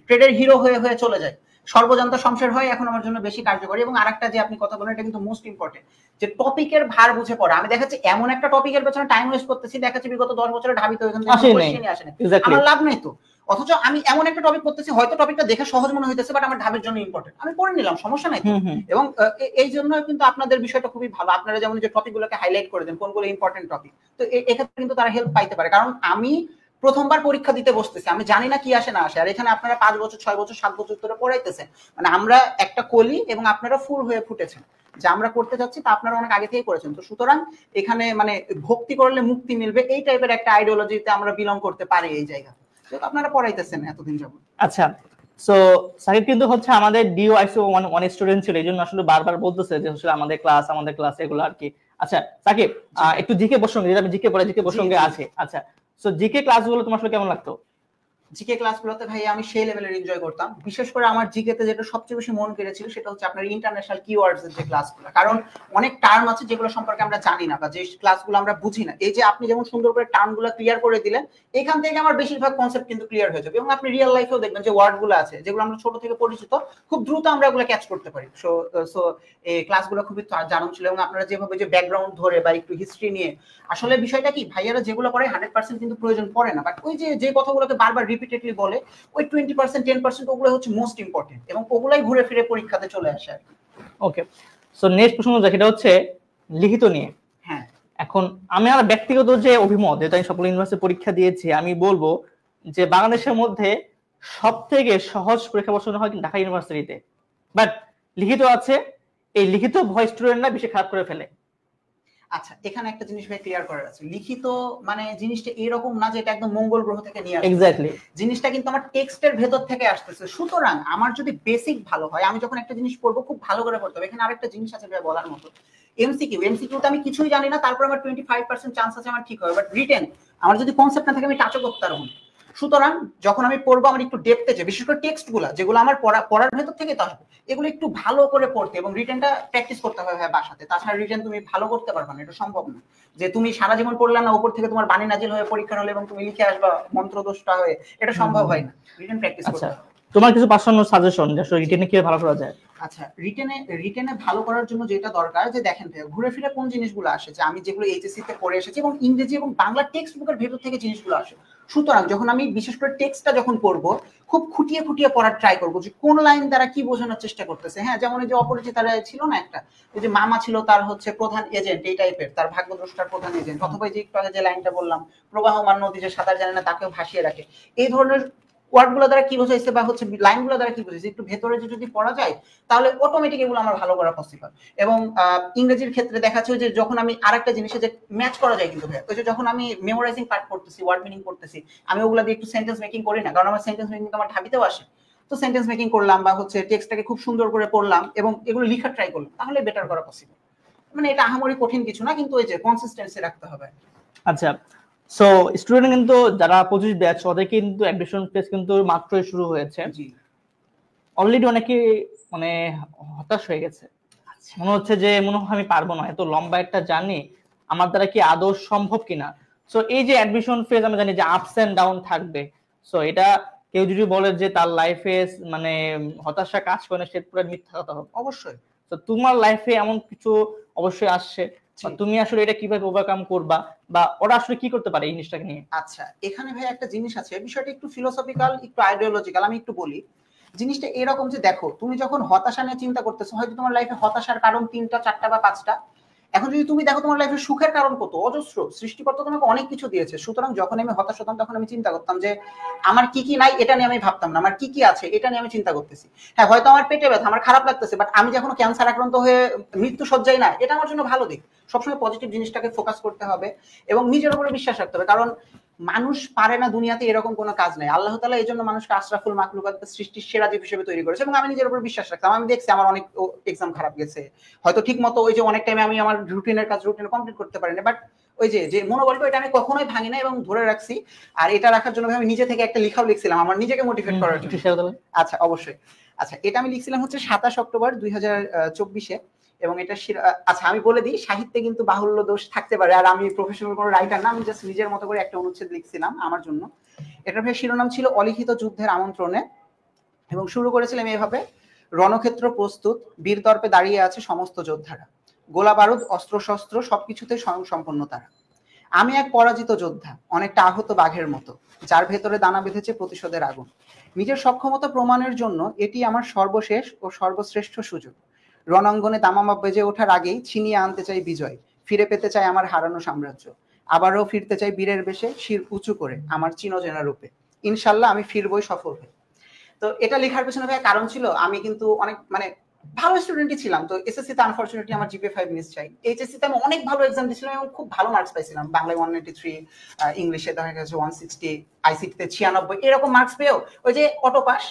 ট্রেডের হিরো হয়ে হয়ে চলে যাই। সর্বজান্ত সংসার হয় এখন আমার জন্য বেশি কার্যকরী। এবং আরেকটা যে আপনি কথা বলেন, এটা কিন্তু মোস্ট ইম্পর্টেন্ট, যে টপিকের ভার বুঝে পড়া। আমি দেখাচ্ছি এমন একটা টপিকের পেছনে টাইম ওয়েস্ট করতেছি, দেখাচ্ছি বিগত 10 বছরে ঢাবিতে ওইখান থেকে কোশ্চেনই আসে না, আমার লাভ নেই তো। অথচ আমি এমন একটা টপিক করতেছি, হয়তো টপিকটা দেখে সহজ মনে হইতেছে, বাট আমার ঢাবির জন্য ইম্পর্টেন্ট, আমি পড়ে নিলাম, সমস্যা নাই। এবং এই জন্য কিন্তু আপনাদের বিষয়টা খুবই ভালো, আপনারা যেমন যে টপিকগুলোকে হাইলাইট করে দেন কোনগুলো ইম্পর্টেন্ট টপিক। তো এক্ষেত্রে কিন্তু তারা হেল্প পাইতে পারে। কারণ আমি প্রথমবার পরীক্ষা দিতে বসতেছি, আমি জানি না কি আসে না আসে, আর এখানে আপনারা 5 বছর 6 বছর 7 বছর ধরে পড়াইতেছেন। মানে আমরা একটা কলি এবং আপনারা ফুল হয়ে ফুটেছেন, যে আমরা করতে যাচ্ছি তা আপনারা অনেক আগে থেকেই করেছেন। তো সুতরাং এখানে মানে ভক্তি করলে মুক্তি মিলবে, এই টাইপের একটা আইডিওলজিতে আমরা বিলং করতে পারি এই জায়গাতে, যেহেতু আপনারা পড়াইতেছেন এতদিন যাবত। আচ্ছা, সো সাকিব কিন্তু হচ্ছে আমাদের ডিওআইসি 1 স্টুডেন্ট ছিল, এই জন্য আসলে বারবার বলতেছে যে আসলে আমাদের ক্লাস এগুলো আর কি। আচ্ছা সাকিব, একটু জিকে প্রসঙ্গে, যেটা আমি জিকে পড়ে জিকে প্রসঙ্গে আছে। আচ্ছা, সো জিকে ক্লাসগুলো তোমার আসলে কেমন লাগতো? জিকে ক্লাসগুলোতে ভাই আমি সেই লেভেলের এনজয় করতাম। বিশেষ করে আমার জিকেতে যেটা সবচেয়ে বেশি মন কেড়েছিল সেটা হচ্ছে আপনার ইন্টারন্যাশনাল কিওয়ার্ডস এর যে ক্লাসগুলো। কারণ অনেক টার্ম আছে যেগুলো সম্পর্কে আমরা জানি না, বা যে ক্লাসগুলো আমরা বুঝি না। এই যে আপনি যেমন সুন্দর করে টার্মগুলো ক্লিয়ার করে দিলেন, এখান থেকে আমার বেশিরভাগ কনসেপ্ট কিন্তু ক্লিয়ার হয়ে যাবে। এবং আপনি রিয়েল লাইফেও দেখবেন যে ওয়ার্ডগুলো আছে যেগুলো আমরা ছোট থেকে পরিচিত, খুব দ্রুত আমরা এগুলো ক্যাচ করতে পারি। সো এই ক্লাসগুলো খুবই দারুণ ছিল। এবং আপনারা যেভাবে যে ব্যাকগ্রাউন্ড ধরে বা একটু হিস্ট্রি নিয়ে, আসলে বিষয়টা কি ভাইয়ারা যেগুলো পড়ে 100% কিন্তু প্রয়োজন পড়ে না, বাট ওই যে কথাগুলোকে বারবার রিপিটেডলি বলে, ওই 20% 10% ওগুলো হচ্ছে মোস্ট ইম্পর্টেন্ট, এবং ওগুলাই ঘুরে ফিরে পরীক্ষাতে চলে আসে আর কি। ওকে, সো নেক্সট প্রশ্ন যেটা হচ্ছে লিখিত নিয়ে। হ্যাঁ, এখন আমি আমার ব্যক্তিগত যে অভিমত, যেটা আমি সকল ইউনিভার্সিটি পরীক্ষা দিয়েছি, আমি বলবো যে বাংলাদেশের মধ্যে সবথেকে সহজ পরীক্ষা বসানো হয় ঢাকা ইউনিভার্সিটিতে। বাট লিখিত আছে, এই লিখিত ভয় স্টুডেন্টরা বেশি খারাপ করে ফেলে। আচ্ছা, এখানে একটা জিনিস ভাই ক্লিয়ার করার আছে। লিখিত মানে জিনিসটা এরকম না যে এটা একদম মঙ্গল গ্রহ থেকে নিয়ে আসছে। এক্স্যাক্টলি, জিনিসটা কিন্তু আমার টেক্সটের ভেতর থেকে আসতেছে। সুতরাং আমার যদি বেসিক ভালো হয়, আমি যখন একটা জিনিস পড়বো খুব ভালো করে পড়তে হবে। এখানে আরেকটা জিনিস আছে ভাই বলার মতো, এমসিকিউতে আমি কিছুই জানি না, তারপর আমার 25% চান্স আছে আমার ঠিক হবে, বাট রিটেন আমার যদি কনসেপ্ট না থাকে আমি টাচও করতে পারবো না। সুতরাং যখন আমি পড়বো আমার একটু ডেপথে যে, বিশেষ করে টেক্সট গুলা যেগুলো আমার পড়ার ভেতর থেকে তো আসবে, এগুলো একটু ভালো করে পড়তে এবং রিটেনটা প্র্যাকটিস করতে হবে ভাই বাসাতে। তাছাড়া রিটেন তুমি ভালো করতে পারবে না, এটা সম্ভব না যে তুমি সারা জীবন পড়লে না উপর থেকে তোমার বাণী নাজিল হয়ে পরীক্ষা হলে এবং তুমি লিখে আসবা মন্ত্রদোষটা হয়ে, এটা সম্ভব হয় না। রিটেন প্র্যাকটিস করতে হবে। তোমার কিছু পার্সোনাল সাজেশন যে আসলে রিটেনে কিভাবে ভালো করা যায়? আচ্ছা, রিটেনে ভালো করার জন্য যেটা দরকার, যে দেখেন ভাই ঘুরে ফিরে কোন জিনিসগুলো আসে, যে আমি যেগুলো এইচএসসি তে পড়ে এসেছি এবং ইংরেজি এবং বাংলা টেক্সট বুকের ভেতর থেকে জিনিসগুলো আসে। সুতরাং যখন আমি বিশেষ করে টেক্সটটা যখন পড়বো, খুব খুঁটিয়ে খুঁটিয়ে পড়ার ট্রাই করবো যে কোন লাইন দ্বারা কি বোঝানোর চেষ্টা করতেছে। হ্যাঁ, যেমন এই যে অপরিচিতারা ছিল না একটা, ওই যে মামা ছিল তার হচ্ছে প্রধান এজেন্ট, এই টাইপের, তার ভাগ্যদ্রষ্টার প্রধান এজেন্ট, অথবা যে একটু আগে যে লাইনটা বললাম, প্রবাহমান নদী যে সাঁতার জানে না তাকেও ভাসিয়ে রাখে, এই ধরনের ওয়ার্ডগুলো দ্বারা কি বোঝাইছে বা হচ্ছে লাইনগুলো দ্বারা কি বোঝাইছে একটু ভেতরে যদি পড়া যায় তাহলে অটোমেটিক এগুলো আমার ভালো করা পসিবল। এবং ইংরেজির ক্ষেত্রে দেখা যাচ্ছে যে যখন আমি আরেকটা জিনিসে যে ম্যাচ করা যায়, কিন্তু ওই যে যখন আমি মেমোরাইজিং পার্ট করতেছি, ওয়ার্ড মিনিং করতেছি, আমি ওগুলা দিয়ে একটু সেন্টেন্স মেকিং করি না, কারণ আমার সেন্টেন্স মেকিং আমার ঢাবিতেও আসে। তো সেন্টেন্স মেকিং করলাম বা হচ্ছে টেক্সটটাকে খুব সুন্দর করে পড়লাম এবং এগুলো লিখার ট্রাই করলাম, তাহলে বেটার করা পসিবল। মানে এটা আহামরি কঠিন কিছু না, কিন্তু ওই যে কনসিস্টেন্সি রাখতে হবে। আচ্ছা, সো স্টুডেন্ট কিন্তু যারা 25 ব্যাচ, ওদের কিন্তু অ্যাডমিশন টেস্ট কিন্তু মাত্রই শুরু হয়েছে। জি, অলরেডি অনেকে মানে হতাশ হয়ে গেছে, মনে হচ্ছে যে মনে হয় আমি পারবো না, এত লম্বা একটা জার্নি আমার দ্বারা কি আদৌ সম্ভব কিনা। সো এই যে অ্যাডমিশন ফেজ, আমি জানি যে আপস এন্ড ডাউন থাকবে। সো এটা কেউ যদি বলে যে তার লাইফে মানে হতাশা কাজ করে না, সে পুরো মিথ্যা কথা হবে। অবশ্যই। তো তোমার লাইফে এমন কিছু অবশ্যই আসছে, তুমি আসলে এটা কিভাবে ওভারকাম করবা বা ওরা আসলে কি করতে পারে এই জিনিসটাকে নিয়ে? আচ্ছা, এখানে ভাই একটা জিনিস আছে, বিষয়টা একটু ফিলোসফিক্যাল, একটু আইডিওলজিক্যাল, আমি একটু বলি। জিনিসটা এরকম যে দেখো, তুমি যখন হতাশা নিয়ে চিন্তা করতেছো, হয়তো তোমার লাইফে হতাশার কারণ 3টা 4টা বা 5টা। এখন যদি তুমি দেখো তোমার লাইফে সুখের কারণ কত অজস্র, সৃষ্টিকর্তা তোমাকে অনেক কিছু দিয়েছে। সুতরাং যখন আমি হতাশ হতাম তখন আমি চিন্তা করতাম যে আমার কি কি নাই এটা নিয়ে আমি ভাবতাম না, আমার কি কি আছে এটা নিয়ে আমি চিন্তা করতেছি। হ্যাঁ, হয়তো আমার পেটে ব্যথা, আমার খারাপ লাগতেছে, বাট আমি যখন ক্যান্সার আক্রান্ত হয়ে মৃত্যু সজ্জায় না, এটা আমার জন্য ভালো দিক। সবসময় পজিটিভ জিনিসটাকে ফোকাস করতে হবে এবং নিজের উপরে বিশ্বাস রাখতে হবে, কারণ মানুষ পারে না দুনিয়াতে এরকম কোনো কাজ নাই। আল্লাহ তাআলা এই জন্য মানুষকে আশরাফুল মাখলুকাত, সৃষ্টির সেরা জীব হিসেবে তৈরি করেছে। এবং আমি নিজের উপর বিশ্বাস রাখতাম। আমি দেখছি আমার অনেক এক্সাম খারাপ গেছে, হয়তো ঠিক মতো ওই যে অনেক টাইমে আমি আমার রুটিনের কাজ রুটিনে কমপ্লিট করতে পারিনি, বাট ওই যে মনোবলটা এটা আমি কখনোই ভাঙি না এবং ধরে রাখছি। আর এটা রাখার জন্য আমি নিজে থেকে একটা লেখাও লিখছিলাম আমার নিজেকে মোটিভেট করার জন্য। আচ্ছা, অবশ্যই। আচ্ছা, এটা আমি লিখছিলাম হচ্ছে 27 অক্টোবর 2024-এ। এবং এটা আচ্ছা আমি বলে দিই, সাহিত্যে কিন্তু বাহুল্য দোষ থাকতে পারে, আর আমি প্রফেশনাল কোনো রাইটার না, আমি জাস্ট নিজের মতো করে একটা অনুচ্ছেদ লিখছিলাম আমার জন্য। এটার ভাই শিরোনাম ছিল অলিখিত যুদ্ধের আমন্ত্রণে, এবং শুরু করেছিলাম এভাবে: রণক্ষেত্র প্রস্তুত, বীর দর্পে দাঁড়িয়ে আছে সমস্ত যোদ্ধারা, গোলা বারুদ অস্ত্র শস্ত্র সবকিছুতে স্বয়ংসম্পন্ন তারা। আমি এক পরাজিত যোদ্ধা, অনেকটা আহত বাঘের মতো, যার ভেতরে দানা বেঁধেছে প্রতিশোধের আগুন। নিজের সক্ষমতা প্রমাণের জন্য এটি আমার সর্বশেষ ও সর্বশ্রেষ্ঠ সুযোগ। রণাঙ্গনে দামামা বেজে ওঠার আগেই ছিনিয়ে আনতে চাই বিজয়, ফিরে পেতে চাই আমার হারানো সাম্রাজ্য। আবারও ফিরতে চাই বীরের বেশে, শির উঁচু করে আমার চিরচেনা রূপে। ইনশাল্লাহ আমি ফিরবই সফল হয়ে। তো এটা লেখার পেছনে ভাই কারণ ছিল, আমি কিন্তু অনেক মানে ভালো স্টুডেন্টই ছিলাম। তো এসএসসি তে আনফরচুনেটলি আমার জিপিএ 5 মিস চাই। এইচএসসি তে আমি অনেক ভালো এক্সাম দিয়েছিলাম এবং খুব ভালো মার্কস পাইছিলাম। বাংলায় 193, ইংলিশে দেখা গেছে 160, আইসিটি তে 96, এরকম মার্কস পেয়েও ওই যে অটো পাস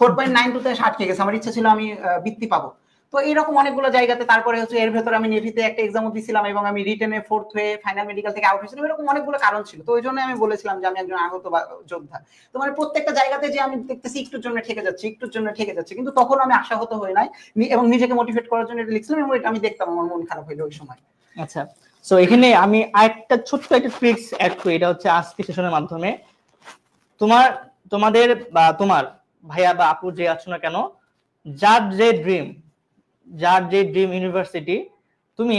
4.92 তে আটকে গেছে। আমার ইচ্ছা ছিল আমি বৃত্তি পাবো। তো এরকম অনেকগুলো জায়গাতে, তারপরে হচ্ছে এর ভেতর আমি নেভিতে একটা এক্সামও দিয়েছিলাম এবং আমি রিটেনে 4th হয়ে ফাইনাল মেডিকেল থেকে আউট হয়েছিলাম। এরকম অনেকগুলো কারণ ছিল। তো ওই জন্য আমি বলেছিলাম যে আমি একজন আহত যোদ্ধা। তো মানে প্রত্যেকটা জায়গাতে যে আমি দেখতেছি একটুর জন্য ঠেকে যাচ্ছে, একটুর জন্য ঠেকে যাচ্ছে, কিন্তু তখন আমি আশাহত হই নাই এবং নিজেকে মোটিভেট করার জন্য এটা লিখছিলাম এবং এটা আমি দেখতাম আমার মন খারাপ হইলো ওই সময়। আচ্ছা, সো এখানে আমি আরেকটা ছোট্ট একটা ট্রিক্স অ্যাড করি, এটা হচ্ছে আজকে সেশনের মাধ্যমে তোমাদের বা তোমার ভাইয়া বা আপু যে আছো না কেন, যার যে ড্রিম ইউনিভার্সিটি, তুমি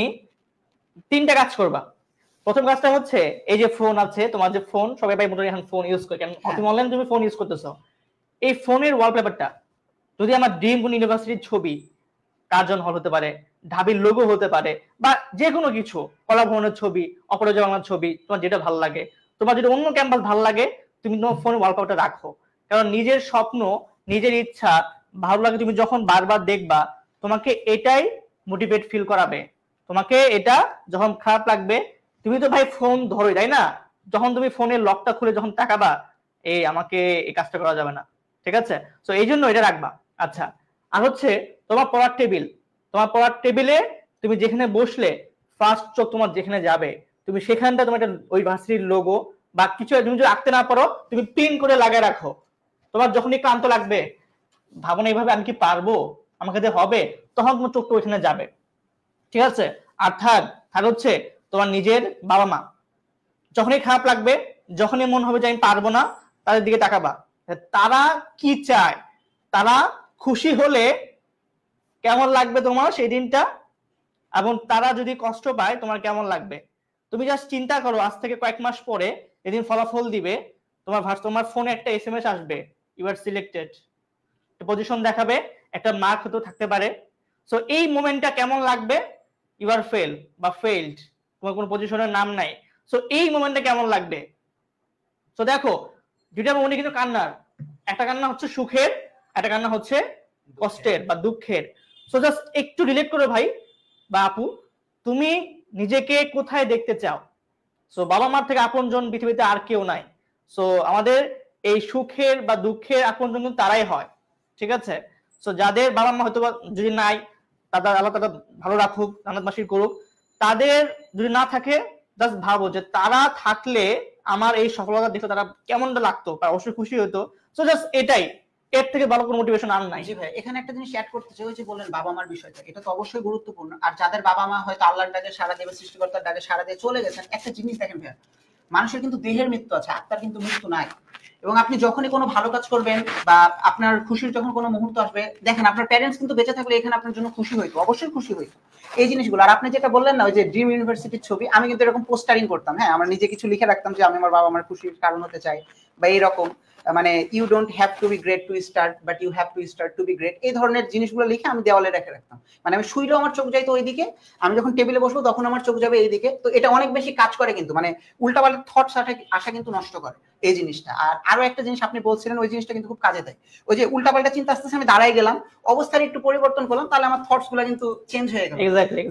3টা কাজ করবা। প্রথম কাজটা হচ্ছে এই যে ফোন আছে, তোমার যে ফোন, সবাই ভাই মোটামুটি এখন ফোন ইউজ করে, কেন তুমি অনলাইনে তুমি ফোন ইউজ করতেছো, এই ফোনের ওয়ালপেপারটা যদি আমার ড্রিম কোন ইউনিভার্সিটির ছবি, কার্জন হল হতে পারে, ঢাবির লোগো হতে পারে, বা যে কোনো কিছু, কলা ভবনের ছবি, অপরাজয় বাংলার ছবি, তোমার যেটা ভালো লাগে, তোমার যদি অন্য ক্যাম্পাস ভালো লাগে, তুমি তোমার ফোনের ওয়ালপেপারটা রাখো। কারণ নিজের স্বপ্ন, নিজের ইচ্ছা ভালো লাগে, তুমি যখন বারবার দেখবা তোমাকে এটাই মোটিভেট ফিল করাবে। তোমাকে এটা যখন খারাপ লাগবে, তুমি তো ভাই ফোন ধরোই, তাই না? যখন তুমি ফোনের লকটা খুলে যখন তাকাবা, এই আমাকে এই কাজটা করা যাবে না, ঠিক আছে? তো এই জন্য এটা রাখবা। আচ্ছা, আর হচ্ছে তোমার পড়ার টেবিলে তুমি যেখানে বসলে ফার্স্ট চোখ তোমার যেখানে যাবে, তুমি সেখানটা তোমার একটা ওই ভার্সিটির লোগো বা কিছু তুমি যদি আঁকতে না পারো তুমি পিন করে লাগিয়ে রাখো। তোমার যখনই ক্লান্ত লাগবে, ভাবনা এইভাবে আমি কি পারবো, আমাকে দিয়ে হবে, তখন তোমার চোখটা ওইখানে যাবে। ঠিক আছে। আর থার্ড হচ্ছে তোমার নিজের বাবা মা, যখনই খারাপ লাগবে, যখনই মন হবে যে আমি পারবো না, তাদের দিকে তাকাবা, তারা কি চায়, তারা খুশি হলে কেমন লাগবে তোমার সেই দিনটা, এবং তারা যদি কষ্ট পায় তোমার কেমন লাগবে। তুমি জাস্ট চিন্তা করো, আজ থেকে কয়েক মাস পরে এদিন ফলাফল দিবে, তোমার ফোনে একটা এসএমএস আসবে, ইউ আর সিলেক্টেড, পজিশন দেখাবে, একটা মার্ক হতে থাকতে পারে। সো এই মোমেন্টটা কেমন লাগবে, ইউ আর ফেল বা ফেইলড, তোমার কোনো পজিশনের নাম নাই। সো এই মোমেন্টটা কেমন লাগবে। সো দেখো দুইটা মোমেন্ট কিন্তু কান্নার, একটা কান্না হচ্ছে সুখের, একটা কান্না হচ্ছে কষ্টের বা দুঃখের। সো জাস্ট একটু রিলেট করো ভাই বা আপু, তুমি নিজেকে কোথায় দেখতে চাও। সো বাবা মার থেকে আপনজন পৃথিবীতে আর কেউ নাই। সো আমাদের এই সুখের বা দুঃখের আপনজন কিন্তু তারাই হয়। ঠিক আছে। সো যাদের বাবা মা হয়তো যদি নাই, তাদের আল্লাহ তারা ভালো রাখুক, জান্নাত মাসির করুক। তাদের যদি না থাকে, জাস্ট ভাবো যে তারা থাকলে আমার এই সফলতা দেখে তারা কেমনটা লাগতো, বা অবশ্যই খুশি হতো। সো জাস্ট এটাই, এর থেকে ভালো কোনো মোটিভেশন আর নাই। জি ভাই, এখানে একটা জিনিস অ্যাড করতে চাই, ওই যে বললেন বাবা মার বিষয়টা, এটা তো অবশ্যই গুরুত্বপূর্ণ। আর যাদের বাবা মা হয়তো আল্লাহর ডাকে সাড়া দেবে, সৃষ্টিকর্তার ডাকে সাড়া দিয়ে চলে গেছেন, একটা জিনিস দেখেন ভাই, মানুষের কিন্তু দেহের মৃত্যু আছে, আত্মার কিন্তু মৃত্যু নাই। এবং আপনি যখনই কোনো ভালো কাজ করবেন বা আপনার খুশির যখন কোনো মুহূর্ত আসবে, দেখেন আপনার প্যারেন্টস কিন্তু বেঁচে থাকলে এখানে আপনার জন্য খুশি হইতো, অবশ্যই খুশি হইতো এই জিনিসগুলো। আর আপনি যেটা বললেন না, ওই যে ড্রিম ইউনিভার্সিটির ছবি, আমি কিন্তু এরকম পোস্টারিং করতাম। হ্যাঁ, আমরা নিজে কিছু লিখে রাখতাম যে আমি আমার বাবা মার খুশির কারণ হতে চাই, বা এইরকম মানে you don't have to be great to start, but you have to start to be great, এই ধরনের জিনিসগুলো লিখে আমি দেওয়ালে রেখে রাখতাম। মানে আমি শুইলেও আমার চোখ যাইতো ওইদিকে, আমি যখন টেবিলে বসবো তখন আমার চোখ যাবে এইদিকে। তো এটা অনেক বেশি কাজ করে কিন্তু, মানে উল্টাপাল্টা থটস আসা কিন্তু নষ্ট করে এই জিনিসটা। আর আরো একটা জিনিস আপনি বলছিলেন, ওই জিনিসটা কিন্তু খুব কাজে দেয়। ওই যে উল্টাপাল্টা চিন্তা আসতেছে, আমি দাঁড়াই গেলাম, অবস্থার একটু পরিবর্তন করলাম, তাহলে আমার থটস গুলো কিন্তু চেঞ্জ হয়ে গেল।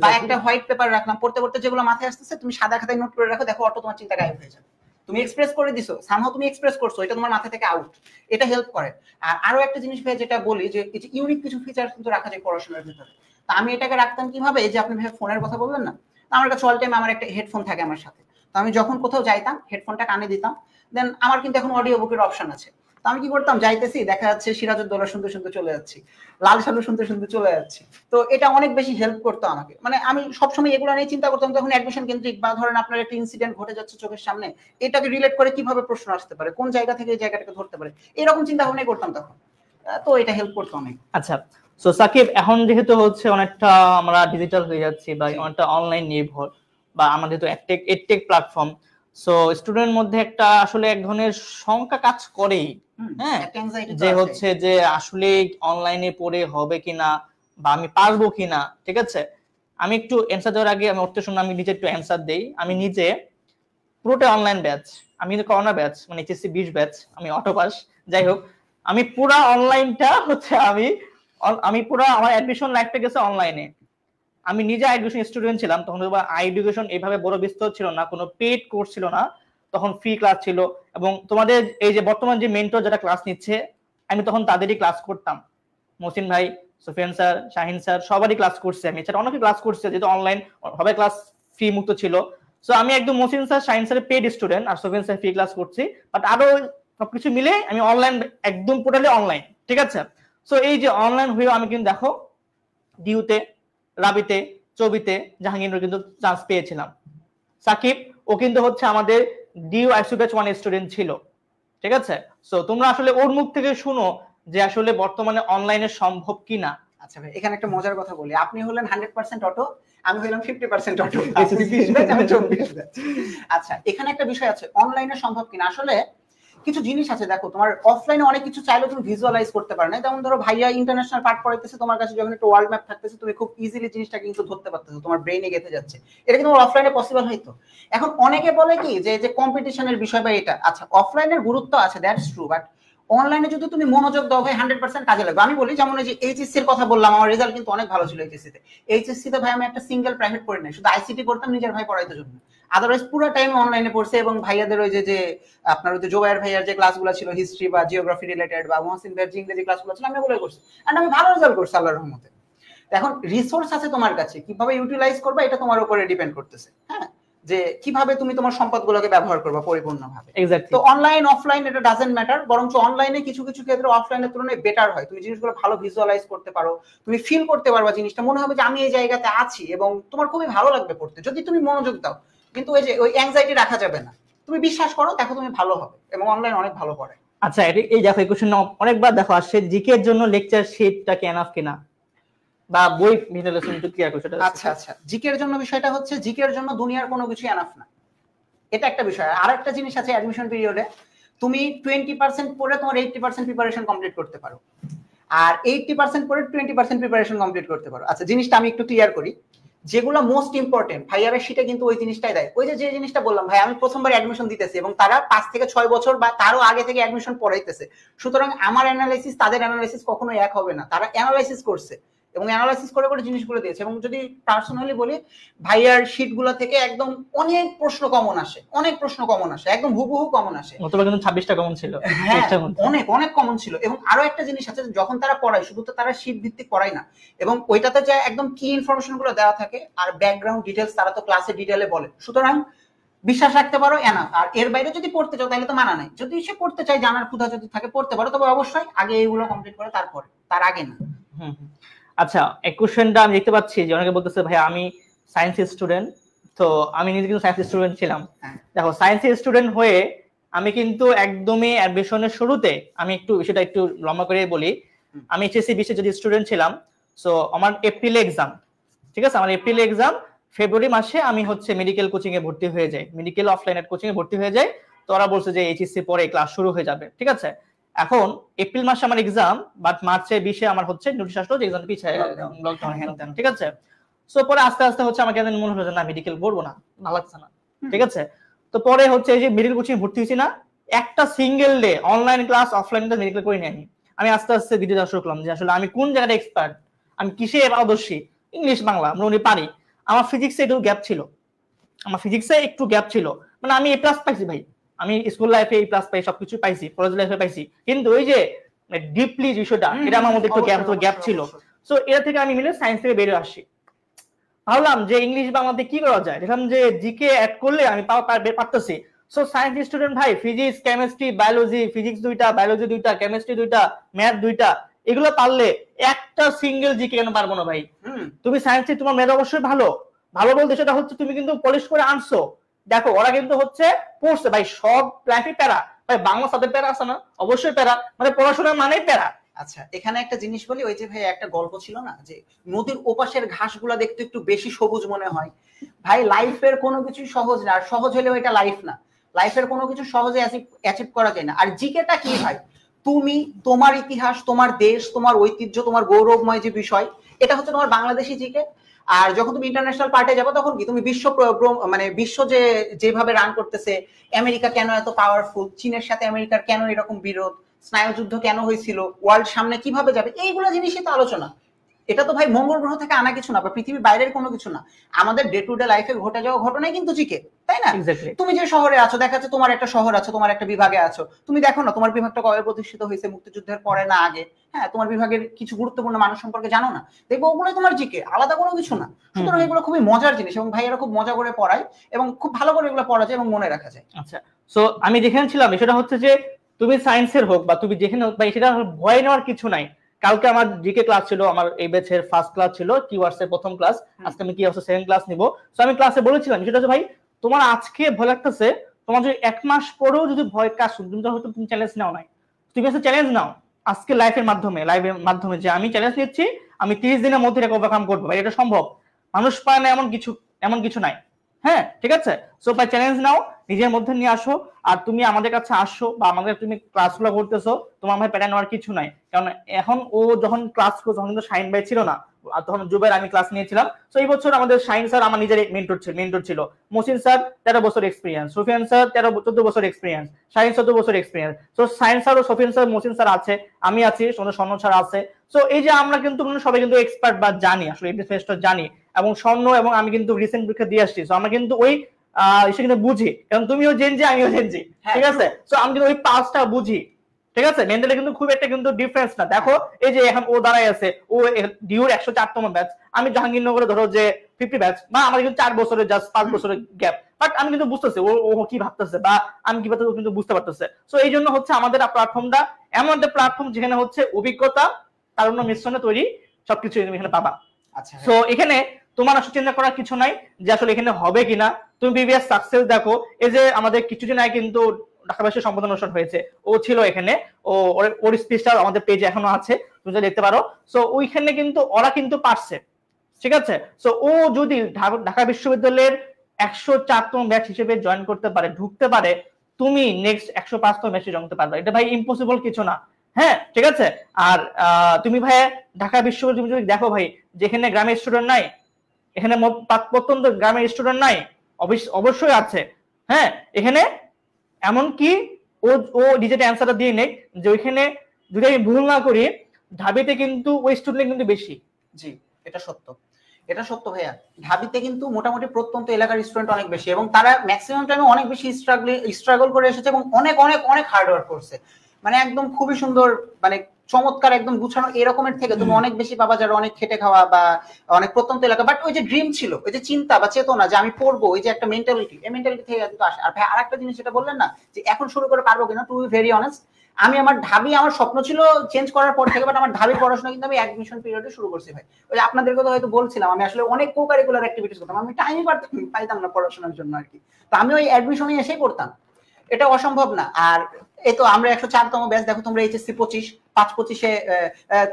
বা একটা হোয়াইট পেপার রাখলাম, পড়তে পড়তে যেগুলো মাথায় আসতেছে তুমি সাদা খাতায় নোট করে রাখো, দেখো অটো তোমার চিন্তা গায়েব হয়ে যাবে। তুমি এক্সপ্রেস করে দিছো, সামহাও তুমি এক্সপ্রেস করছো, এটা তোমার মাথা থেকে আউট, এটা হেল্প করে। আর আরো একটা জিনিস ভাই যেটা বলি, যে ইউনিক কিছু ফিচার কিন্তু রাখা যায় পড়াশোনার ভিতরে। তা আমি এটাকে রাখতাম কিভাবে, এই যে আপনি ভাই ফোনের কথা বললেন না, আমার কাছে অল টাইম আমার একটা হেডফোন থাকে আমার সাথে। তো আমি যখন কোথাও যাইতাম হেডফোনটা কানে দিতাম, দেন আমার কিন্তু এখন অডিও বুকের অপশন আছে। তো আমি কি করতাম, যাইতেছি দেখা যাচ্ছে সিরাজউদ্দৌলা শুনতে শুনতে চলে যাচ্ছি, লাল সালু শুনতে শুনতে চলে যাচ্ছি। তো এটা অনেক বেশি হেল্প করতো আমাকে। মানে আমি সবসময় এগুলো নিয়ে চিন্তা করতাম, যখন অ্যাডমিশন কেন্দ্রিক বা ধরেন আপনার একটা ইনসিডেন্ট ঘটে যাচ্ছে চোখের সামনে, এটাকে রিলেট করে কিভাবে প্রশ্ন আসতে পারে, কোন জায়গা থেকে এই জায়গাটাকে ধরতে পারে, এরকম চিন্তা ভাবনাই করতাম তখন। তো এটা হেল্প করতো অনেক। আচ্ছা, সো সাকিব, এখন যেহেতু হচ্ছে অনেকটা আমরা ডিজিটাল হয়ে যাচ্ছি বা অনেকটা অনলাইন নির্ভর, বা আমাদের তো এডটেক প্ল্যাটফর্ম, সো স্টুডেন্ট মধ্যে একটা আসলে এক ধরনের শঙ্কা কাজ করেই, হ্যাঁ, যে হচ্ছে যে আসলে অনলাইনে পড়ে হবে কিনা বা আমি পারবো কিনা। ঠিক আছে, আমি একটু অ্যান্সার দেওয়ার আগে আমি অর্থ শুনে আমি নিজে একটু অ্যান্সার দেই। আমি নিজে পুরোটা অনলাইন ব্যাচ, আমি কিন্তু করোনা ব্যাচ, মানে এইচএসসি 20 ব্যাচ, আমি অটো পাস। যাই হোক, আমি পুরা অনলাইনটা হচ্ছে আমি পুরা আমার অ্যাডমিশন লাইফটা গেছে অনলাইনে। আমি নিজে এডুকেশন স্টুডেন্ট ছিলাম তখন, এডুকেশন এইভাবে বড় বিস্তর ছিল না, কোনো পেইড কোর্স ছিল না, তখন ফ্রি ক্লাস ছিল। এবং তোমাদের এই যে বর্তমান যে মেন্টর যারা ক্লাস নিচ্ছে, আমি তখন তাদেরই ক্লাস করতাম। মহসিন ভাই, সুফিয়ান স্যার, শাহিন স্যার, সবারই ক্লাস করছে, আমি এছাড়া অনেকে ক্লাস করছে, যেহেতু অনলাইন হবে ক্লাস ফ্রি মুক্ত ছিল। সো আমি একদম মহসিন স্যার, শাহিন স্যারের পেইড স্টুডেন্ট, আর সুফিয়ান স্যার ফ্রি ক্লাস করছি। বাট আরো সবকিছু মিলে আমি অনলাইন, একদম টোটালি অনলাইন। ঠিক আছে। সো এই যে অনলাইন হয়েও আমি কিন্তু দেখো ডিউতে, রাবিতে, চবিতে, জাহাঙ্গীর কিন্তু চান্স পেয়েছিলাম। সাকিব, ও কিন্তু হচ্ছে আমাদের ডিউ আইসু ব্যাচ 1 স্টুডেন্ট ছিল। ঠিক আছে। সো তোমরা আসলে ওর মুখ থেকে শুনো যে আসলে বর্তমানে অনলাইনে সম্ভব কিনা। আচ্ছা ভাই, এখানে একটা মজার কথা বলি, আপনি হলেন 100% অটো, আমি হইলাম 50% অটো, আপনি 20 ব্যাচ, আমি 24 ব্যাচ। আচ্ছা, এখানে একটা বিষয় আছে, অনলাইনে সম্ভব কিনা। আসলে কিছু জিনিস আছে, দেখো তোমার অফলাইনে অনেক কিছু চাইলেও তুমি ভিজুয়ালাইজ করতে পারো না। যেমন ধরো ভাইয়া ইন্টারন্যাশনাল পার্ট পড়াইতেছে, তোমার কাছে যখন একটা ওয়ার্ল্ড ম্যাপ থাকতেছে, তুমি খুব ইজিলি জিনিসটা কিন্তু ধরতে পারতেছো, তোমার ব্রেইনে গেঁথে যাচ্ছে। এটা কিন্তু অফলাইনে পসিবল হইতো। এখন অনেকে বলে কি যে কম্পিটিশনের বিষয় বা এটা, আচ্ছা অফলাইনের গুরুত্ব আছে, দ্যাটস ট্রু, বাট অনলাইনে যদি তুমি মনোযোগ দাও ভাই 100% কাজে লাগবে। আমি বলি যেমন এই যে এইচএসসি এর কথা বললাম, আমার রেজাল্ট কিন্তু অনেক ভালো ছিল এইচএসসি তে। এইচএসসি তে ভাই আমি একটা সিঙ্গেল প্রাইভেট পড়ি নাই, শুধু আইসিটি পড়তাম নিজের ভাই পড়াইতে জন্য, আদারওয়াইজ পুরো টাইম অনলাইনে পড়ছে। এবং ভাইয়াদের ওই যে আপনার ওই যে জোবায়ের ভাইয়ার যে ক্লাসগুলো ছিল হিস্ট্রি বা জিওগ্রাফি রিলেটেড, বা মহসিন ভাইয়ের যে ইংরেজি ক্লাসগুলো ছিল, আমি ওগুলোই করছি, এন্ড আমি ভালো রেজাল্ট করছি আল্লাহর রহমতে। এখন রিসোর্স আছে তোমার কাছে, কিভাবে ইউটিলাইজ করবে এটা তোমার উপরে ডিপেন্ড করতেছে। হ্যাঁ, যে কিভাবে তুমি তোমার সম্পদগুলোকে ব্যবহার করবে পরিপূর্ণভাবে। তো অনলাইন অফলাইন এটা ডাজন্ট ম্যাটার, বরঞ্চ অনলাইনে কিছু কিছু ক্ষেত্রে অফলাইনের তুলনায় বেটার হয়। তুমি জিনিসগুলো ভালো ভিজুয়ালাইজ করতে পারো, তুমি ফিল করতে পারবা জিনিসটা, মনে হবে যে আমি এই জায়গাতে আছি, এবং তোমার খুবই ভালো লাগবে পড়তে যদি তুমি মনোযোগ দাও। কিন্তু ওই যে ওই অ্যাংজাইটি রাখা যাবে না, তুমি বিশ্বাস করো, দেখো তুমি ভালো হবে, এবং অনলাইন অনেক ভালো পড়ে। আচ্ছা, এই দেখো এই কোশ্চেন অনেকবার দেখো আসছে, জিকে এর জন্য লেকচার শিটটা কি এনাফ কিনা, বা বই ভিজুয়ালাইজেশন একটু ক্লিয়ার করো সেটা। আচ্ছা, জিকে এর জন্য বিষয়টা হচ্ছে, জিকে এর জন্য দুনিয়ার কোনো কিছু এনাফ না, এটা একটা বিষয়। আর একটা জিনিস আছে, অ্যাডমিশন পিরিয়ডে তুমি 20% পড়ে তোমার 80% প্রিপারেশন কমপ্লিট করতে পারো, আর 80% পড়ে 20% প্রিপারেশন কমপ্লিট করতে পারো। আচ্ছা, জিনিসটা আমি একটু ক্লিয়ার করি। যেগুলো মোস্ট ইম্পর্টেন্ট ভাইয়ারা সেটা কিন্তু ওই জিনিসটাই দেয়। ওই যে জিনিসটা বললাম, ভাই আমি প্রথমবার অ্যাডমিশন দিতেছি এবং তারা 5 থেকে 6 বছর বা তারও আগে থেকে অ্যাডমিশন পড়াইতেছে, সুতরাং আমার অ্যানালাইসিস তাদের অ্যানালাইসিস কখনো এক হবে না। তারা অ্যানালাইসিস করছে এবং অ্যানালাইসিস করে করে জিনিসগুলো দিয়েছে। এবং যদি পার্সোনালি বলি, ভাইয়ার শীটগুলো থেকে একদম অনেক প্রশ্ন কমন আসে, অনেক প্রশ্ন কমন আসে, একদম হুবহু কমন আসে। অথবা কিন্তু 26টা কমন ছিল। হ্যাঁ, অনেক অনেক কমন ছিল। এবং আরো একটা জিনিস আছে, যখন তারা পড়ায় শুধু তো তারা শীট ভিত্তিক পড়ায় না, এবং ওইটাতে যে একদম কি ইনফরমেশন গুলো দেওয়া থাকে আর ব্যাকগ্রাউন্ড ডিটেলস তারা তো ক্লাসে ডিটেলে বলে, সুতরাং বিশ্বাস রাখতে পারো এনাফ। আর এর বাইরে যদি পড়তে চাও তাহলে তো মানা নাই, যদি সে পড়তে চায়, জানার ক্ষুধা যদি থাকে পড়তে পারো, তবে অবশ্যই আগে এইগুলো কমপ্লিট করে তারপরে, তার আগে না। আচ্ছা, এই কোশ্চেনটা আমি দেখতে পাচ্ছি যে অনেকে বলতেছে ভাই আমি সায়েন্সের স্টুডেন্ট, তো আমি নিজে কিন্তু সায়েন্সের স্টুডেন্ট ছিলাম। দেখো, সায়েন্সের স্টুডেন্ট হয়ে আমি কিন্তু একদমই অ্যাডমিশনের শুরুতে আমি সেটা একটু লম্বা করে বলি। আমি এইচএসসি 20 যদি স্টুডেন্ট ছিলাম, সো আমার এপ্রিলে এক্সাম, ঠিক আছে, আমার এপ্রিলে এক্সাম, ফেব্রুয়ারি মাসে আমি হচ্ছে মেডিকেল কোচিং এ ভর্তি হয়ে যাই, মেডিকেল অফলাইন কোচিং এ ভর্তি হয়ে যাই। তো ওরা বলছে যে এইচএসসি পরে ক্লাস শুরু হয়ে যাবে, ঠিক আছে। এখন এপ্রিল মাসে আমার এক্সাম, বাট মার্চে 20-এ আমার হচ্ছে নোটিশ আসলো যে এক্সাম পিছিয়ে লকডাউন হ্যান, ঠিক আছে। সো পরে আস্তে আস্তে হচ্ছে আমাকে মনে হলো যে না, মেডিকেল পড়বো না, ভালো লাগছে না, ঠিক আছে। তো পরে হচ্ছে এই যে মেডিকেল কোচিং ভর্তি হয়েছি না, একটা সিঙ্গেল ডে অনলাইন ক্লাস অফলাইনটা মেডিকেল করে নিয়ে আমি আস্তে আস্তে ভিডিও দেওয়া শুরু করলাম যে আসলে আমি কোন জায়গায় এক্সপার্ট, আমি কিসে পারদর্শী। ইংলিশ বাংলা মোটামুটি পারি, আমার ফিজিক্সে একটু গ্যাপ ছিল, মানে আমি এ প্লাস পাইছি ভাই, আমি স্কুল লাইফে এই প্লাস পাই, সবকিছু পাইছি, কলেজ লাইফে পাইছি, কিন্তু ওই যে ডিপলি বিষয়টা, এটা আমার মধ্যে একটু গ্যাপ ছিল। সো এর থেকে আমি মিলে সায়েন্স থেকে বেরিয়ে আসি। ভাবলাম যে ইংলিশ বাংলাতে কি করা যায়, দেখলাম যে জিকে অ্যাড করলে আমি পারতেছি। সো সায়েন্স স্টুডেন্ট ভাই, ফিজিক্স, কেমিস্ট্রি, বায়োলজি, ফিজিক্স 2টা, বায়োলজি 2টা, কেমিস্ট্রি 2টা, ম্যাথ 2টা, এগুলো পারলে একটা সিঙ্গেল জিকে কেন পারবো না ভাই? তুমি সায়েন্সে তোমার ম্যাথ অবশ্যই ভালো বলতে সেটা হচ্ছে তুমি কিন্তু পলিশ করে আনছো। দেখো ওরা কিন্তু হচ্ছে পড়ছে ভাই, সব লাইফে প্যারা ভাই, বাংলা সাথে প্যারা আছে না, অবশ্যই প্যারা, মানে পড়াশোনার মানেই প্যারা। আচ্ছা, এখানে একটা জিনিস বলি, ওই যে ভাই একটা গল্প ছিল না যে নদীর ওপাশের ঘাসগুলা দেখতে একটু বেশি সবুজ মনে হয়। ভাই লাইফের কোনো কিছু সহজ না, আর সহজ হলেও এটা লাইফ না। লাইফের কোনো কিছু সহজে অ্যাচিভ করা যায় না। আর জিকেটা কি ভাই, তুমি তোমার ইতিহাস, তোমার দেশ, তোমার ঐতিহ্য, তোমার গৌরবময় যে বিষয়, এটা হচ্ছে তোমার বাংলাদেশি জিকে। আর যখন তুমি ইন্টারন্যাশনাল পার্টে যাবো তখন কি তুমি বিশ্ব যেভাবে রান করতেছে, আমেরিকা কেন এত পাওয়ারফুল, চীনের সাথে আমেরিকার কেন এরকম বিরোধ, স্নায়ুযুদ্ধ কেন হয়েছিল, ওয়ার্ল্ড সামনে কিভাবে যাবে, এইগুলো জিনিসই তো আলোচনা। এটা তো ভাই মঙ্গল গ্রহ থেকে আনা কিছু না, বা পৃথিবীর বাইরের কোনো কিছু না, আমাদের ডে টু ডে লাইফে ঘটে যাওয়া ঘটনাই কিন্তু জিকে, তাই না? তুমি যে শহরে আছো, দেখা যাচ্ছে তোমার একটা শহর আছে, তোমার একটা বিভাগে আছো, তুমি দেখো না তোমার বিভাগটা কবে প্রতিষ্ঠিত হয়েছে, মুক্তিযুদ্ধের পরে না আগে? হ্যাঁ, তোমার বিভাগের কিছু গুরুত্বপূর্ণ মানুষ সম্পর্কে জানো না, দেখবো ওগুলোই তোমার জিকে, আলাদা কোনো কিছু না। সুতরাং এগুলো খুবই মজার জিনিস, এবং ভাইয়েরা খুব মজা করে পড়ায় এবং খুব ভালো করে এগুলো পড়া যায় এবং মনে রাখা যায়। আচ্ছা, সো আমি যেখানে ছিলাম সেটা হচ্ছে যে তুমি সায়েন্সের হোক বা তুমি যেখানে হোক ভাই, সেটা ভয় নেওয়ার কিছু নাই। কালকে আমার জিকে ক্লাস ছিল, আমার এই ব্যাচের ফার্স্ট ক্লাস ছিল, কিওয়ার্ডস এর প্রথম ক্লাস, আজকে আমি কিওয়ার্ডস সেকেন্ড ক্লাস নিব। সো আমি ক্লাসে বলেছিলাম সেটা হচ্ছে ভাই, তোমার আজকে ভয় লাগতেছে, তোমার যদি 1 মাস পরেও যদি ভয় কাজ তুমি চ্যালেঞ্জ নাও নাই, তুমি একটা চ্যালেঞ্জ নাও আজকে লাইভের মাধ্যমে যে আমি চ্যালেঞ্জ নিচ্ছি, আমি 30 দিনের মধ্যে এটা ওভারকাম করবো ভাই, এটা সম্ভব। মানুষ পায় না এমন কিছু নাই। হ্যাঁ, ঠিক আছে। সো ভাই চ্যালেঞ্জ নাও, নিজের মধ্যে নিয়ে আসো, আর তুমি আমাদের কাছে আসো বা আমাদের তুমি ক্লাসগুলো করতেছো, তোমার ভাই প্যাটার্ন নেওয়ার কিছু নাই। কারণ এখন ও যখন ক্লাস করতো তখন কিন্তু শাহিন ভাই ছিল না, তখন জুবের আমি ক্লাস নিয়েছিলাম। তো এই বছর আমাদের শাহিন স্যার আমার নিজের মেন্টর ছিল। মহসিন স্যার 13 বছর এক্সপিরিয়েন্স, সুফিয়ান স্যার 14 বছর এক্সপিরিয়েন্স, শাহিন 14 বছর এক্সপিরিয়েন্স। তো শাহিন স্যার ও সুফিয়ান স্যার, মহসিন স্যার আছে, আমি আছি, স্বর্ণ স্যার আছে। তো এই যে আমরা কিন্তু সবাই কিন্তু এক্সপার্ট বা জানি, আসলে এই ফেসটা জানি, এবং স্বর্ণ এবং আমি কিন্তু রিসেন্ট পরীক্ষা দিয়ে আসছি। তো আমরা কিন্তু ওই সেখানে বুঝি, কারণ তুমিও জেনজি, আমিও জেনজি, ঠিক আছে। তো আমি কিন্তু ওই পাঁচটা বুঝি। ঠিক আছে, মেন্টালি কিন্তু খুব একটা কিন্তু ডিফারেন্স না। দেখো এই যে এখন ও দাঁড়ায় আছে, ও ডিউর 104তম ব্যাচ, আমি জাহাঙ্গীরনগরে ধরো যে 50 ব্যাচ, বা আমাদের কিন্তু 4 বছরের জাস্ট 5 বছরের গ্যাপ, বাট আমি কিন্তু বুঝতেছি ও কি ভাবতেছে বা আমি কি ভাবতেছি কিন্তু বুঝতে পারতেছে। সো এই জন্য হচ্ছে আমাদের প্ল্যাটফর্মটা এমন একটা প্ল্যাটফর্ম যেখানে হচ্ছে অভিজ্ঞতা তারুণ্য মিশ্রণে তৈরি সবকিছু তুমি এখানে পাবা। আচ্ছা, সো এখানে তোমার আসলে চিন্তা করার কিছু নাই যে আসলে এখানে হবে কিনা। তুমি প্রিভিয়াস সাকসেস দেখো, এই যে আমাদের কিছুদিন আগে কিন্তু ঢাকাবাসীর সম্বোধন অনুষ্ঠান হয়েছে, ও ছিল এখানে, ওর স্পিচটা আমাদের পেজে এখনো আছে, তুমি দেখতে পারো। সো ওইখানে কিন্তু ওরা কিন্তু পারছে, ঠিক আছে। সো ও যদি ঢাকা বিশ্ববিদ্যালয়ের 104তম ব্যাচ হিসেবে জয়েন করতে পারে, ঢুকতে পারে, তুমি নেক্সট 105তম ব্যাচে জমতে পারবে, এটা ভাই ইম্পসিবল কিছু না। হ্যাঁ ঠিক আছে। আর তুমি ভাই ঢাকা বিশ্ববিদ্যালয় তুমি যদি দেখো ভাই, যেখানে গ্রামের স্টুডেন্ট নাই, এখানে প্রত্যন্ত গ্রামের স্টুডেন্ট নাই, অবশ্যই আছে। হ্যাঁ এখানে এমনকি ও ডিজিটাল অ্যান্সারটা দিয়ে নেই যে ওইখানে যদি আমি ভুল না করি, ঢাবিতে কিন্তু ওই স্টুডেন্ট কিন্তু বেশি। জি, এটা সত্য, এটা সত্য ভাইয়া। ঢাবিতে কিন্তু মোটামুটি প্রত্যন্ত এলাকার স্টুডেন্ট অনেক বেশি, এবং তারা ম্যাক্সিমাম টাইমে অনেক বেশি স্ট্রাগল করে এসেছে এবং অনেক অনেক অনেক হার্ড ওয়ার্ক করছে। মানে একদম খুবই সুন্দর, মানে চমৎকার একদম গুছানো এরকমের থেকে তুমি অনেক বেশি পাবা যারা অনেক খেটে খাওয়া বা অনেক প্রত্যন্ত এলাকা। বাট ওই যে ড্রিম ছিল, ওই যে চিন্তা বা চেতনা যে আমি পড়বো, ওই যে একটা মেন্টালিটি, এই মেন্টালিটি থেকে কিন্তু আসে। আর ভাই আরেকটা জিনিস যেটা বললেন না যে এখন শুরু করে পারবো কিনা, টু বি ভেরি অনেস্ট, আমি আমার ঢাবি, আমার স্বপ্ন ছিল চেঞ্জ করার পর থেকে, বাট আমার ঢাবির পড়াশোনা কিন্তু আমি অ্যাডমিশন পিরিয়ডে শুরু করছি ভাই। ওই আপনাদেরকে তো হয়তো বলছিলাম আমি আসলে অনেক কো কারিকুলার অ্যাক্টিভিটিস করতাম, আমি টাইমই পাইতাম না পড়াশোনার জন্য আর কি। তো আমি ওই অ্যাডমিশনে এসেই পড়তাম, এটা অসম্ভব না। আর এই তো আমরা 104তম ব্যাচ, দেখো তোমরা এইচএসসি 25 5-25-এ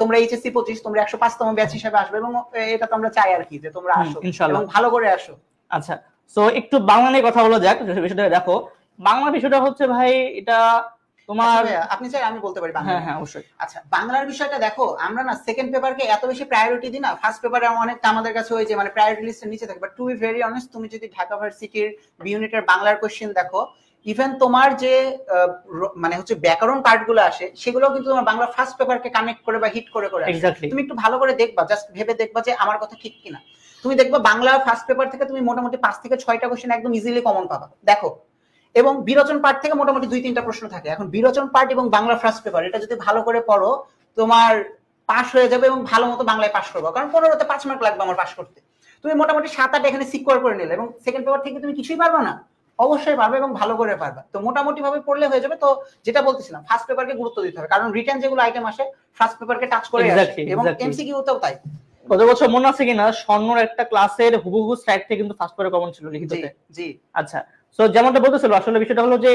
তোমরা এইচএসসি 25 তোমরা 105তম ব্যাচ হিসেবে আসবে, এবং এটা তো আমরা চাই আর কি যে তোমরা আসো এবং ভালো করে আসো। আচ্ছা, সো একটু বাংলা নিয়ে কথা বলা যাক। বিষয়টা দেখো, বাংলা বিষয়টা হচ্ছে ভাই এটা তোমার, আপনি চাই আমি বলতে পারি বাংলা? হ্যাঁ হ্যাঁ অবশ্যই। আচ্ছা, বাংলার বিষয়টা দেখো, আমরা না সেকেন্ড পেপারকে এত বেশি প্রায়োরিটি দিই না, ফার্স্ট পেপারে অনেক আমাদের কাছে ওই যে মানে প্রায়োরিটি লিস্টের নিচে থাকে। But to be very honest, তুমি যদি ঢাকা ভার্সিটির বি ইউনিটের বাংলার কোশ্চেন দেখো, ইভেন তোমার যে মানে হচ্ছে ব্যাকরণ পার্ট গুলো আসে, সেগুলো কিন্তু তোমার বাংলা ফার্স্ট পেপারকে কানেক্ট করে বা হিট করে করে আসে। তুমি একটু ভালো করে দেখবা, জাস্ট ভেবে দেখবা যে আমার কথা ঠিক কিনা। তুমি দেখবা বাংলা ফার্স্ট পেপার থেকে তুমি মোটামুটি 5 থেকে 6টা কোশ্চেন একদম ইজিলি কমন পাবা, দেখো। এবং বিরোচন পার্ট থেকে মোটামুটি 2-3টা প্রশ্ন থাকে। এখন বিরোচন পার্ট এবং বাংলা ফার্স্ট পেপার এটা যদি ভালো করে পড়ো, তোমার পাস হয়ে যাবে এবং ভালো মতো বাংলায় পাস করবো, কারণ 15তে 5 মার্ক লাগবে আমার পাস করতে। তুমি মোটামুটি 7-8 এখানে সিকিউর করে নিলে, এবং সেকেন্ড পেপার থেকে তুমি কিছুই পারবে না, অবশ্যই পারবে এবং ভালো করে পারবে। তো মোটামুটি ভাবে পড়লে হয়ে যাবে। তো যেটা বলতেছিলাম, ফার্স্ট পেপারকে গুরুত্ব দিতে হবে, কারণ রিটেন যেগুলো আইটেম আসে ফার্স্ট পেপারকে টাচ করে আসে, এবং এমসিকিউতেও তাই। গত বছর মনে আছে কিনা, স্বর্ণর একটা ক্লাসের হুবহু স্লাইড থেকে কিন্তু ফার্স্ট পেপারে কমন ছিল লিখিততে। জি আচ্ছা, সো যেমনটা বলতেছিল, আসলে বিষয়টা হলো যে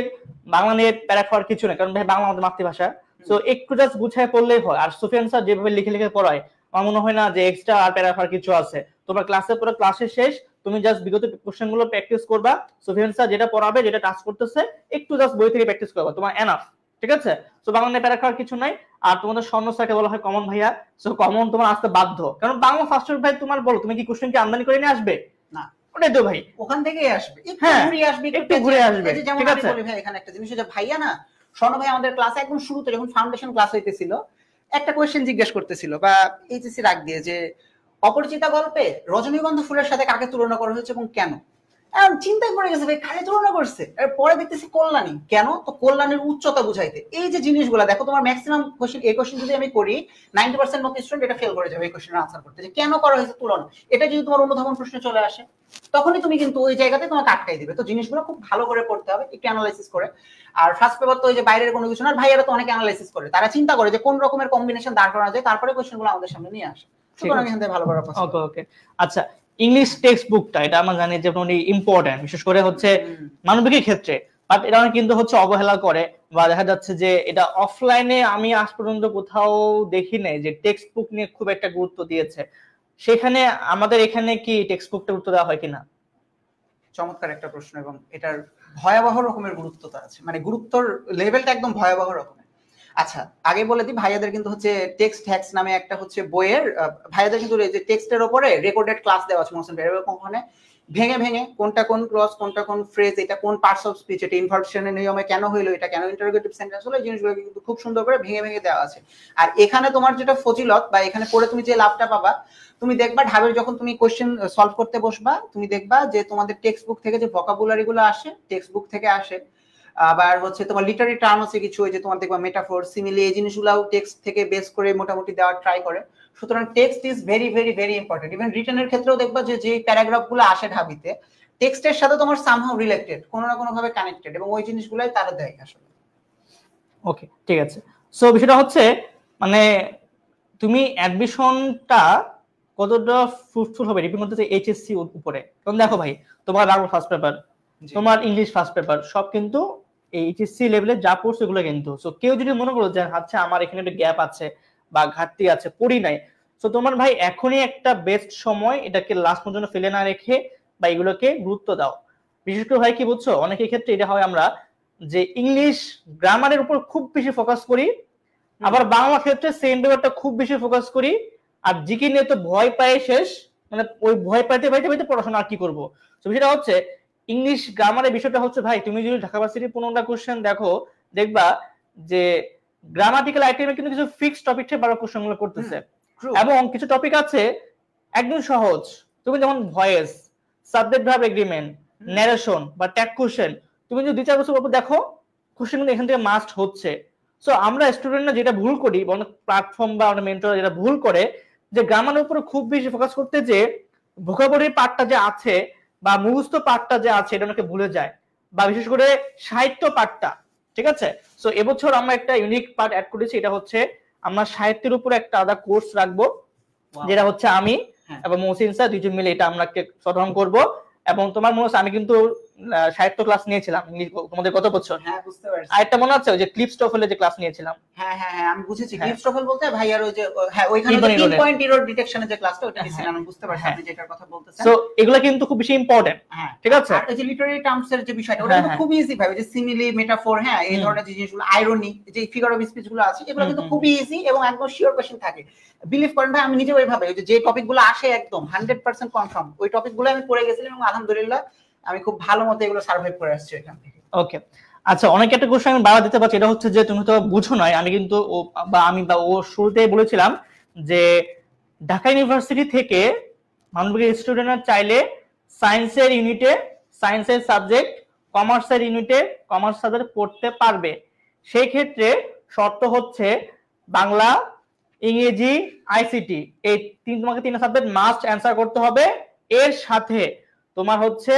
বাংলা নিয়ে প্যারা খাওয়ার কিছু না, কারণ ভাই বাংলা আমাদের মাতৃভাষা। সো একটু জাস্ট বুঝায় পড়লেই হয়। আর সুফিয়ান স্যার যেভাবে লিখে লিখে পড়ায়, আমার মনে হয় না যে এক্সট্রা আর প্যারা খাওয়ার কিছু আছে। তোমার ক্লাসের পরে ক্লাসে শেষ, তুমি জাস্ট বিগত কোশ্চেন গুলো প্র্যাকটিস করবা, সুফিয়ান স্যার যেটা পড়াবে, যেটা টাচ করতেছে, একটু জাস্ট বই থেকে প্র্যাকটিস করবা, তোমার এনাফ। ঠিক আছে, তো বাংলা নিয়ে প্যারা খাওয়ার কিছু নাই। আর তোমাদের স্বর্ণ স্যারকে বলা হয় কমন ভাইয়া, সো কমন তোমার আসতে বাধ্য, কারণ বাংলা ফার্স্ট ভাই তোমার বলো, তুমি কি কোশ্চেন কি আমদানি করে নিয়ে আসবে? না, ওটাই তো ভাই, ওখান থেকেই আসবে, একটু ঘুরে আসবে। ঠিক আছে, বলি ভাই এখানে একটা জিনিস যে ভাইয়া না, স্বর্ণ ভাই আমাদের ক্লাসে একদম শুরুতে যখন ফাউন্ডেশন ক্লাস হইতেছিল, একটা কোয়েশ্চেন জিজ্ঞেস করতেছিল বা এইচএসসি রাগ দিয়ে যে অপরিচিতা গল্পে রজনীগন্ধা ফুলের সাথে কাকে তুলনা করা হয়েছে এবং কেন। চিন্তায় পড়ে গেছে ভাই, কাকে তুলনা করছে। পরে দেখতেছি কল্যাণী, কেন? তো কল্যাণীর উচ্চতা বুঝাইতে। এই যে জিনিসগুলো দেখো, তোমার ম্যাক্সিমাম কোশ্চেন, এই কোশ্চেন যদি আমি করি 90% মতো স্টুডেন্ট এটা ফেল করে যাবে এই কোশ্চেনের আনসার করতে, যে কেন করা হয়েছে তুলনা। এটা যদি তোমার অনুধাবন প্রশ্নে চলে আসে, তখনই তুমি কিন্তু ওই জায়গাতে তোমাকে আটকাই দিবে। তো জিনিসগুলো খুব ভালো করে পড়তে হবে, একটু অ্যানালাইসিস করে। আর ফার্স্ট পেপার তো ওই যে বাইরের কোনো কিছু না, ভাইয়ারা তো অনেক অ্যানালাইসিস করে, তারা চিন্তা করে যে কোন রকমের কম্বিনেশন দাঁড় করা যায়, তারপরে কোশ্চেনগুলো আমাদের সামনে নিয়ে আসে। সুতরাং এখান থেকে ভালো করা পছন্দ। ওকে ওকে। আচ্ছা, ইংলিশ টেক্সট বুকটা, এটা আমরা জানি যে অনেক ইম্পর্টেন্ট, বিশেষ করে হচ্ছে মানবিকের ক্ষেত্রে। বাট এটা অনেক কিন্তু হচ্ছে অবহেলা করে, বা দেখা যাচ্ছে যে এটা অফলাইনে আমি আজ পর্যন্ত কোথাও দেখি নাই যে টেক্সট বুক নিয়ে খুব একটা গুরুত্ব দিয়েছে। সেখানে আমাদের এখানে কি টেক্সট বুকটা গুরুত্ব দেওয়া হয় কিনা? চমৎকার একটা প্রশ্ন, এবং এটার ভয়াবহ রকমের গুরুত্বতা আছে, মানে গুরুত্বর লেভেলটা একদম ভয়াবহ রকমের। আচ্ছা, আগে বলে দিই, ভাইয়াদের কিন্তু হচ্ছে টেক্সট হ্যাক্স নামে একটা হচ্ছে বইয়ের, ভাইয়াদের কিন্তু এই যে টেক্সটের উপরে রেকর্ডেড ক্লাস দেওয়া আছে মোশন ভেরিয়েবল, ওখানে ভেঙে ভেঙে কোনটা কোন ক্লজ, কোনটা কোন ফ্রেজ, এটা কোন পার্টস অফ স্পিচ, এটা ইনভার্সনের নিয়মে কেন হইলো, এটা কেন ইন্টারোগেটিভ সেন্টেন্স হলো, এই জিনিসগুলো কিন্তু খুব সুন্দর করে ভেঙে ভেঙে দেওয়া আছে। আর এখানে তোমার যেটা ফজিলত বা এখানে পড়ে তুমি যে লাভটা পাবা, তুমি দেখবা ঢাবের যখন তুমি কোশ্চেন সলভ করতে বসবা, তুমি দেখবা যে তোমাদের টেক্সট বুক থেকে যে ভোকাবুলারি গুলো আসে, টেক্সট বুক থেকে আসে, আবার হচ্ছে তোমার লিটারি টার্ম আছে কিছু, ওই যে তোমার দেখবা মেটাফোর, সিমিলি, এই জিনিসগুলোও টেক্সট থেকে বেস করে মোটামুটি দেওয়ার ট্রাই করে। সুতরাং text is very very very important. Even রিটেনের ক্ষেত্রেও দেখবা যে প্যারাগ্রাফগুলো আসে ঢাবিতে, টেক্সটের সাথে তোমার সামহাউ রিলেটেড, কোনো না কোনো ভাবে কানেক্টেড, এবং ওই জিনিসগুলাই তারা দেয় আসলে। ওকে, ঠিক আছে। সো বিষয়টা হচ্ছে মানে তুমি অ্যাডমিশনটা কতটা ফ্রুটফুল হবে ডিপেন্ড করতেছে এইচএসসি উপরে। কারণ দেখো ভাই, তোমার বাংলা ফার্স্ট পেপার, তোমার ইংলিশ ফার্স্ট পেপার, সব কিন্তু এইচএসসি লেভেলে যা পড়ছে এগুলো কিন্তু। সো কেউ যদি মনে করো যে আচ্ছা আমার এখানে একটা গ্যাপ আছে বা ঘাটতি আছে, পড়ি নাই, সো তোমার ভাই এখনই একটা বেস্ট সময় এটাকে লাস্ট পর্যন্ত ফেলে না রেখে বা এগুলোকে গুরুত্ব দাও। বিশেষ করে ভাই কি বুঝছো, অনেকের ক্ষেত্রে এটা হয় আমরা যে ইংলিশ গ্রামারের উপর খুব বেশি ফোকাস করি, আবার বাংলা ক্ষেত্রে সেম পেপারটা খুব বেশি ফোকাস করি, আর জিকে নিয়ে তো ভয় পায় শেষ, মানে ওই ভয় পাইতে পাইতে পাইতে পড়াশোনা আর কি করবো। তো সেটা হচ্ছে ইংলিশ গ্রামারের বিষয়টা হচ্ছে ভাই, তুমি যদি ঢাকা ভার্সিটির 15টা কোশ্চেন দেখো, দেখবা যে গ্রামাটিক্যাল আইটেমে কিন্তু কিছু ফিক্সড টপিক থেকে বারো কোশ্চেন গুলো করতেছে, এবং কিছু টপিক আছে একদম সহজ। তুমি যেমন voice, subject verb agreement, narration বা ট্যাগ কোশ্চেন, তুমি যদি 2-4 বছর পর দেখো কোশ্চেন কিন্তু এখান থেকে মাস্ট হচ্ছে। সো আমরা স্টুডেন্টরা যেটা ভুল করি, অনেক প্ল্যাটফর্ম বা অনেক মেন্টর যেটা ভুল করে, যে গ্রামারের উপর খুব বেশি ফোকাস করতে, যে ভোকাবুলারি পার্টটা যে আছে বা মুখস্থ পার্টটা যে আছে এটা অনেকে ভুলে যায়, বা বিশেষ করে সাহিত্য পার্টটা। ঠিক আছে, সো এবছর আমরা একটা ইউনিক পার্ট অ্যাড করেছি, এটা হচ্ছে আমরা সাহিত্যের উপর একটা আলাদা কোর্স রাখবো, যেটা হচ্ছে আমি এবং মহসিন স্যার দুইজন মিলে এটা আমরা সদন করব। এবং তোমার মনে হচ্ছে আমি কিন্তু সাহিত্য ক্লাস নিয়েছিলাম তোমাদের গত বছর। হ্যাঁ, বুঝতে পারছি। আরেকটা মনে আছে ওই যে ক্লিপ স্টফেলে যে ক্লাস নিয়েছিলাম? হ্যাঁ হ্যাঁ হ্যাঁ, আমি বুঝেছি। ক্লিপ স্টফেল বলতে ভাই আর ওই যে হ্যাঁ ওইখানে যে 3 পয়েন্ট এরর ডিটেকশনের যে ক্লাসটা ওটা নিয়েছিলাম, আমি বুঝতে পারছি আপনি যেটার কথা বলতেছেন। সো এগুলা কিন্তু খুব বেশি ইম্পর্টেন্ট। হ্যাঁ, ঠিক আছে। আর এই যে লিটারি টার্মস এর যে বিষয়টা, ওটা কিন্তু খুব ইজি ভাই, যে সিমিলি, মেটাফোর, হ্যাঁ এই ধরনের যে জিনিসগুলো, আইরনি, যে ফিগার অফ স্পিচ গুলো আছে, এগুলো কিন্তু খুব ইজি এবং একদম শিওর কোশ্চেন থাকে। বিলিভ করেন ভাই, আমি নিজে ওইভাবে ওই যে টপিকগুলো আসে একদম 100% কনফার্ম, ওই টপিকগুলো আমি পড়ে গেছিলাম এবং আলহামদুলিল্লাহ আমি খুব ভালো মতো এগুলো সার্ভাইভ করে আসছি এখান থেকে। ওকে, আচ্ছা, অনেক একটা কোশ্চেন আমি বাড়া দিতে পারছি, এটা হচ্ছে যে তুমি তো বুঝো নয়, আমি কিন্তু ও শুরুতেই বলেছিলাম যে ঢাকা ইউনিভার্সিটি থেকে মানবিক স্টুডেন্টরা চাইলে সায়েন্সের ইউনিটে সায়েন্সের সাবজেক্ট, কমার্সের ইউনিটে কমার্স সাবজেক্ট পড়তে পারবে। সেই ক্ষেত্রে শর্ত হচ্ছে বাংলা, ইংরেজি, আইসিটি, এই তোমাকে 3টা সাবজেক্ট মাস্ট অ্যান্সার করতে হবে। এর সাথে তোমার হচ্ছে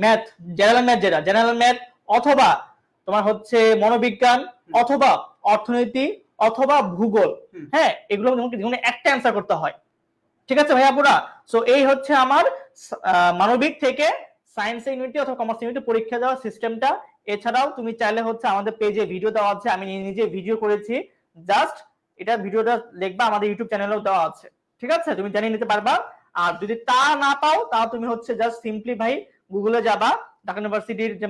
ম্যাথ, জেনারেল ম্যাথ, অথবা তোমার হচ্ছে মনোবিজ্ঞান, অথবা অর্থনীতি, অথবা ভূগোল। হ্যাঁ, এগুলো যেমন একটা অ্যান্সার করতে হয়। ঠিক আছে ভাইয়া পুরা? সো এই হচ্ছে আমার মানবিক থেকে সায়েন্স ইউনিটি অথবা কমার্স ইউনিটি পরীক্ষা দেওয়ার সিস্টেমটা। এছাড়াও তুমি চাইলে হচ্ছে আমাদের পেজে ভিডিও দেওয়া আছে, আমি নিজে ভিডিও করেছি, জাস্ট এটা ভিডিওটা দেখবা, আমাদের ইউটিউব চ্যানেলেও দেওয়া আছে। ঠিক আছে, তুমি জানিয়ে নিতে পারবা। আর যদি তা না পাও, তাও তুমি হচ্ছে জাস্ট সিম্পলি ভাই গুগলে যাবা, ঢাকা ইউনিভার্সিটির যে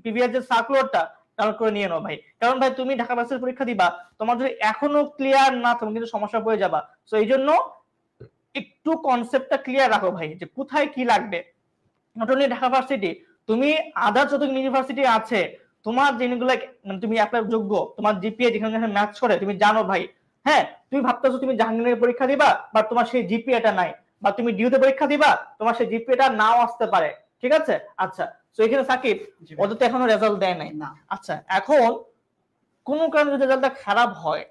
প্রিভিয়াস যে সার্কুলারটা ডাউনলোড করে নিয়ে নাও ভাই। কারণ ভাই তুমি ঢাকা ভার্সিটির পরীক্ষা দিবা, তোমার যদি এখনো ক্লিয়ার না, তুমি কিন্তু সমস্যা পড়ে যাবা। সো এই জন্য একটু কনসেপ্টটা ক্লিয়ার রাখো ভাই, যে কোথায় কি লাগবে। নট অনলি ঢাকা ভার্সিটি, তুমি আদার যত ইউনিভার্সিটি আছে, তোমার যেগুলো মানে তুমি অ্যাপ্লাই যোগ্য, তোমার জিপিএ যেখানে ম্যাচ করে তুমি জানো ভাই। হ্যাঁ, তুমি ভাবতেছো তুমি জাহাঙ্গীরের পরীক্ষা দিবা, বা তোমার সেই জিপিএটা নাই, বা তুমি ডিউতে পরীক্ষা দিবা, তোমার সেই জিপিএটা নাও আসতে পারে। ঠিক আছে, আচ্ছা। তো এখানে সাকিব, ওদের তো এখনো রেজাল্ট দেয় নাই না। আচ্ছা, এখন কোন কারণে যদি রেজাল্টটা খারাপ হয়,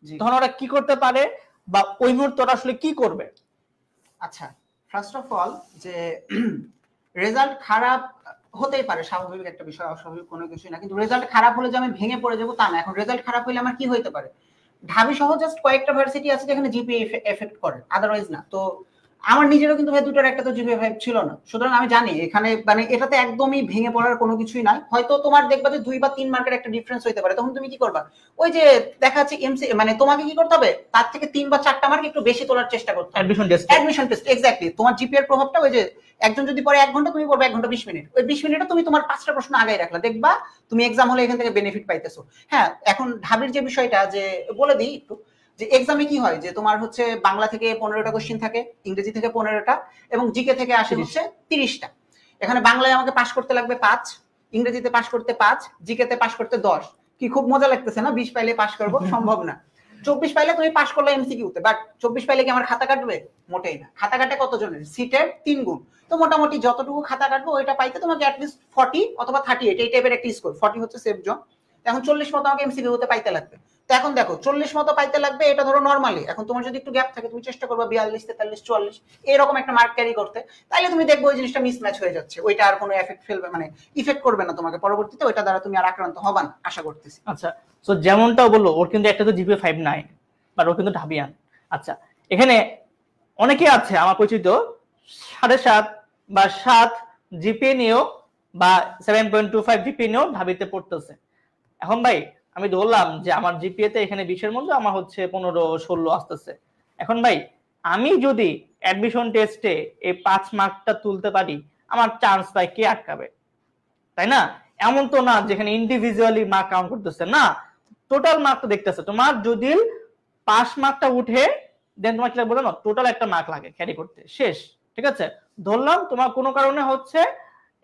তখন ওরা কি করতে পারে, বা ওই মুহূর্তে ওরা আসলে কি করবে? আচ্ছা, ফার্স্ট অফ অল, যে রেজাল্ট খারাপ হতেই পারে, স্বাভাবিক একটা বিষয়, অস্বাভাবিক কোনো কিছু না। কিন্তু রেজাল্ট খারাপ হলে যে আমি ভেঙে পড়ে যাবো তা না। এখন রেজাল্ট খারাপ হলে আমার কি হইতে পারে, ঢাবি সহ জাস্ট কয়েকটা ভার্সিটি আছে যেখানে জিপিএ এফেক্ট করে, আদারওয়াইজ না। তো আমার নিজেরও কিন্তু ভাই দুটোর একটা তো জিপিএ ফাইভ ছিল না, সুতরাং আমি জানি এখানে মানে এটাতে একদমই ভেঙে পড়ার কোনো কিছুই নাই। হয়তো তোমার দেখবা যে 2 বা 3 মার্কের একটা ডিফারেন্স হইতে পারে, তখন তুমি কি করবা, ওই যে দেখা যাচ্ছে এমসি, মানে তোমাকে কি করতে হবে, তার থেকে 3 বা 4টা মার্ক একটু বেশি তোলার চেষ্টা করতে হবে। Admission test, exactly. তোমার জিপিএ এর প্রভাবটা ওই যে একজন যদি পড়ে 1 ঘন্টা, তুমি পড়বে 1 ঘন্টা 20 মিনিট, ওই 20 মিনিটে তুমি তোমার 5টা প্রশ্ন আগায় রাখলা, দেখবা তুমি এক্সাম হলে এখান থেকে বেনিফিট পাইতেছো। হ্যাঁ, এখন ঢাবির যে বিষয়টা, যে বলে দিই একটু, যে এক্সামে কি হয়, যে তোমার হচ্ছে বাংলা থেকে 15টা কোশ্চেন থাকে, ইংরেজি থেকে 15টা, এবং জিকে থেকে আসে হচ্ছে 30টা। এখানে বাংলায় আমাকে পাস করতে লাগবে 5, ইংরেজিতে পাস করতে 5, জিকে তে পাস করতে 10। কি খুব মজা লাগতেছে না? 20 পাইলে পাস করব, সম্ভব না। 24 পাইলে তুমি পাস করলে এমসিকিউতে, বাট 24 পাইলে কি আমার খাতা কাটবে? মোটেই না। খাতা কাটে কতজনের? সিটের 3 গুণ। তো মোটামুটি যতটুকু খাতা কাটবে ওইটা পাইতে তোমাকে অ্যাটলিস্ট 40 অথবা 38 এই টাইপের একটা স্কোর। 40 হচ্ছে সেফ জোন। এখন 40 মতো আমাকে এমসিকিউতে পাইতে লাগবে। তো এখন দেখো 40 মতো পাইতে লাগবে, এটা ধরো নরমালি। এখন তোমার যদি একটু গ্যাপ থাকে তুমি চেষ্টা করবে 42, 43, 44 এরকম একটা মার্ক ক্যারি করতে, তাইলে তুমি দেখবে ওই জিনিসটা মিসম্যাচ হয়ে যাচ্ছে, ওইটা আর কোনো এফেক্ট ফেলবে, মানে ইফেক্ট করবে না তোমাকে পরবর্তীতে, ওইটা দ্বারা তুমি আর আক্রান্ত হবা না আশা করতেছি। আচ্ছা, তো যেমনটা বললো ওর কিন্তু একটা তো জিপিএ 5 নাই, বাট ও কিন্তু ঢাবিয়ান। আচ্ছা, এখানে অনেকে আছে আমার পরিচিত 7.5 বা 7 জিপিএ নিয়েও বা 7.25 জিপিএ নিয়েও ঢাবিতে পড়তেছে। এখন ভাই আমি ধরলাম যে আমার জিপিএ তে এখানে 20 এর মধ্যে আমার হচ্ছে 15-16 আসতেছে। এখন ভাই আমি যদি অ্যাডমিশন টেস্টে এই 5 মার্কটা তুলতে পারি, আমার চান্স পাই, কে আটকাবে? তাই না? এমন তো না যেখানে ইন্ডিভিজুয়ালি মার্ক কাউন্ট করতেছে, না, টোটাল মার্কটা দেখতেছে। তোমার যদি পাস মার্কটা উঠে দেন তোমার কি বলো না, টোটাল একটা মার্ক লাগে ক্যারি করতে, শেষ। ঠিক আছে, ধরলাম তোমার কোনো কারণে হচ্ছে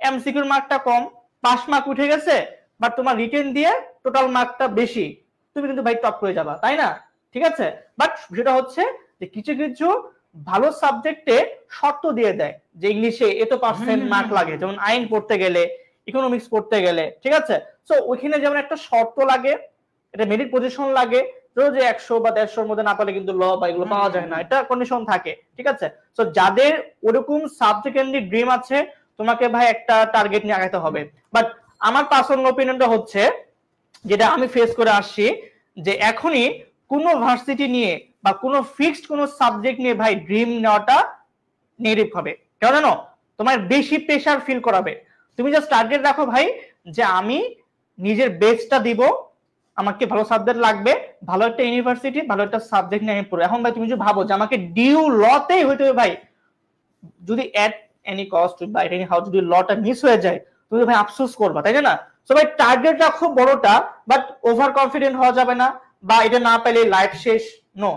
এমসিকিউর মার্কটা কম, পাস মার্ক উঠে গেছে, বাট তোমার রিটেন দিয়ে টোটাল মার্কটা বেশি, তুমি কিন্তু ভাই টপ করে যাবা, তাই না? ঠিক আছে, বাট সেটা হচ্ছে যে কিছু কিছু ভালো সাবজেক্টে শর্ত দিয়ে দেয় যে ইংলিশে এত পার্সেন্ট মার্ক লাগে, যেমন আইন পড়তে গেলে, ইকোনমিক্স পড়তে গেলে। ঠিক আছে, সো ওইখানে যেমন একটা শর্ত লাগে, এটা মেরিট পজিশন লাগে, যে 100 বা 150 মধ্যে না পারলে কিন্তু ল বা এগুলো পাওয়া যায় না, এটা কন্ডিশন থাকে। ঠিক আছে, সো যাদের ওরকম সাবজেক্ট ড্রিম আছে, তোমাকে ভাই একটা টার্গেট নিয়ে আগাতে হবে। বাট আমার পার্সোনাল ওপিনিয়নটা হচ্ছে, যেটা আমি ফেস করে আসছি, যে এখনই কোনো ভার্সিটি নিয়ে বা কোনো ফিক্সড কোনো সাবজেক্ট নিয়ে ভাই ড্রিম নেওয়াটা নেগেটিভ হবে। কেন জানো? তোমার বেশি প্রেশার ফিল করাবে। তুমি জাস্ট টার্গেট রাখো ভাই যে আমি নিজের বেস্টটা দিব, আমাকে ভালো সাবজেক্ট লাগবে, ভালো একটা ইউনিভার্সিটি, ভালো একটা সাবজেক্ট নিয়ে আমি পড়বো। এখন ভাই তুমি যদি ভাবো যে আমাকে ডিউ লতেই হইতে হবে ভাই, যদি এট এনি কস্ট বা এট এনি হাউ যদি লটা মিস হয়ে যায়, তুমি ভাই আফসোস করবা, তাই না? সো ভাই টার্গেট রাখো বড়টা, বাট ওভার কনফিডেন্ট হওয়া যাবে না, বা এটা না পেলে লাইফ শেষ, নো।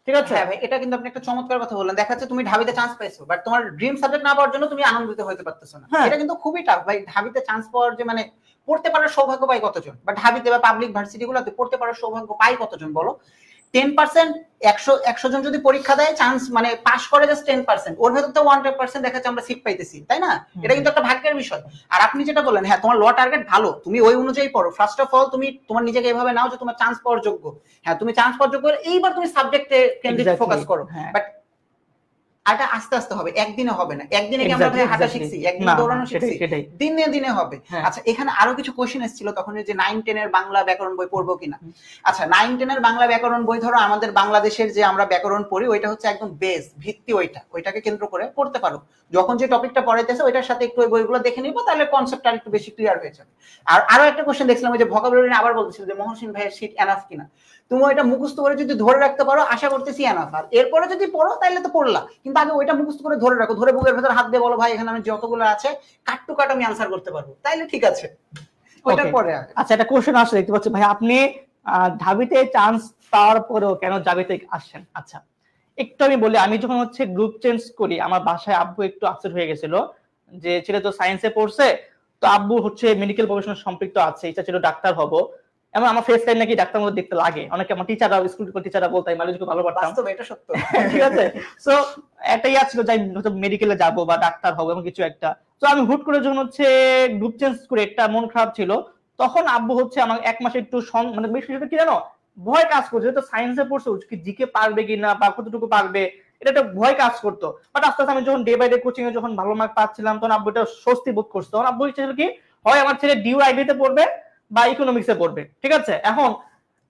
ঠিক আছে, হ্যাঁ ভাই, এটা কিন্তু আপনি একটা চমৎকার কথা বললেন। দেখা যাচ্ছে তুমি ঢাবিতে চান্স পাইছো, বাট তোমার ড্রিম সাবজেক্ট না পাওয়ার জন্য তুমি আনন্দিত হতে পারতেছো না। এটা কিন্তু খুবই টাফ ভাই। ঢাবিতে চান্স পাওয়ার যে মানে পড়তে পারার সৌভাগ্য পাই কতজন, বা ঢাবিতে বা পাবলিক ভার্সিটি গুলোতে পড়তে পারার সৌভাগ্য পাই কতজন বলো? 10%, 100 জন যদি পরীক্ষা দেয়, চান্স মানে পাস করে জাস্ট 10%, ওর ভেতর তো 1% দেখা যাচ্ছে আমরা সিট পাইতেছি, তাই না? এটা কিন্তু একটা ভাগ্যের বিষয়। আর আপনি যেটা বললেন, হ্যাঁ তোমার ল টার্গেট ভালো, তুমি ওই অনুযায়ী পড়ো। ফার্স্ট অফ অল তুমি তোমার নিজেকে এভাবে নাও যে তোমার চান্স পাওয়ার যোগ্য। হ্যাঁ তুমি চান্স পাওয়ার যোগ্য, এইবার তুমি সাবজেক্টে কেন্দ্রিক ফোকাস করো। বাট এটা আস্তে আস্তে হবে, একদিনে হবে না। একদিনে কি আমরা ভাই হাঁটা শিখছি, একদিনে দৌড়ানো শিখছি? দিনে দিনে হবে। আচ্ছা, এখানে আরো কিছু কোশ্চেন এসেছিল তখন, যে 9-10 এর বাংলা ব্যাকরণ বই পড়বো কিনা। আচ্ছা, 9-10 এর বাংলা ব্যাকরণ বই, ধরো আমাদের বাংলাদেশের যে আমরা ব্যাকরণ পড়ি, ওইটা হচ্ছে একদম বেস, ভিত্তি, ওইটাকে কেন্দ্র করে পড়তে পারো। যখন যে টপিকটা পড়াইতেছে ওইটার সাথে একটু ওই বইগুলো দেখে নিবো, তাহলে কনসেপ্টটা একটু বেশি ক্লিয়ার হয়ে যাবে। আর আরো একটা কোশ্চেন দেখছিলাম, যে ভোকাবুলারি আবার বলছিল যে মহসিন ভাইয়ের শীট এনাফ কিনা। তুমি ওইটা মুখস্থ করে যদি ধরে রাখতে পারো, আশা করতেছি এনাফ। আর এরপরে যদি পড়ো তাহলে তো পড়লা, কিন্তু আগে ওইটা মুখস্থ করে ধরে রাখো, ধরে বুকের ভেতর হাত দিয়ে বলো ভাই এখানে আমি যতগুলো আছে কাট টু কাট আমি আনসার করতে পারবো, তাইলে ঠিক আছে। ওইটার পরে আচ্ছা, একটা কোশ্চেন আসলে দেখতে পাচ্ছি ভাই, আপনি ঢাবিতে চান্স পাওয়ার পরেও কেন ঢাবিতে আসছেন? আচ্ছা, একটু আমি বলি, আমি যখন হচ্ছে গ্রুপ চেঞ্জ করি, আমার বাসায় আব্বু একটু আপসেট হয়ে গেছিল যে ছেলে তো সায়েন্সে পড়ছে, তো আব্বু হচ্ছে মেডিকেল প্রফেশন সম্পৃক্ত আছে, ইচ্ছা ছিল ডাক্তার হবো। এমন আমার ফেস লাইন নাকি ডাক্তার মধ্যে দেখতে লাগে, অনেকে আমার টিচাররা, স্কুল টিচাররা বলতো আমি মালয়েশিয়া ভালো পারতাম। বাস্তবে এটা সত্য। ঠিক আছে, সো একটা ইয়া ছিল যে মেডিকেলে যাবো বা ডাক্তার হবো এমন কিছু একটা। তো আমি হুট করে যখন হচ্ছে গ্রুপ চেঞ্জ করে, একটা মন খারাপ ছিল, তখন আব্বু হচ্ছে আমার 1 মাসে একটু মানে বিষয়টা কি জানো, ভয় কাজ করছে, তো সায়েন্সে পড়ছে, কি জিকে পারবে কিনা বা কতটুকু পারবে, এটা একটা ভয় কাজ করতো। বাট আস্তে আস্তে আমি যখন ডে বাই ডে কোচিং এ যখন ভালো মার্ক পাচ্ছিলাম, তখন আব্বু এটা স্বস্তি বোধ করছে। তখন আব্বু ইচ্ছা ছিল কি, হয় আমার ছেলে ডিউ আইবিতে পড়বে বা ইকোনমিক্সে পড়বে। ঠিক আছে, এখন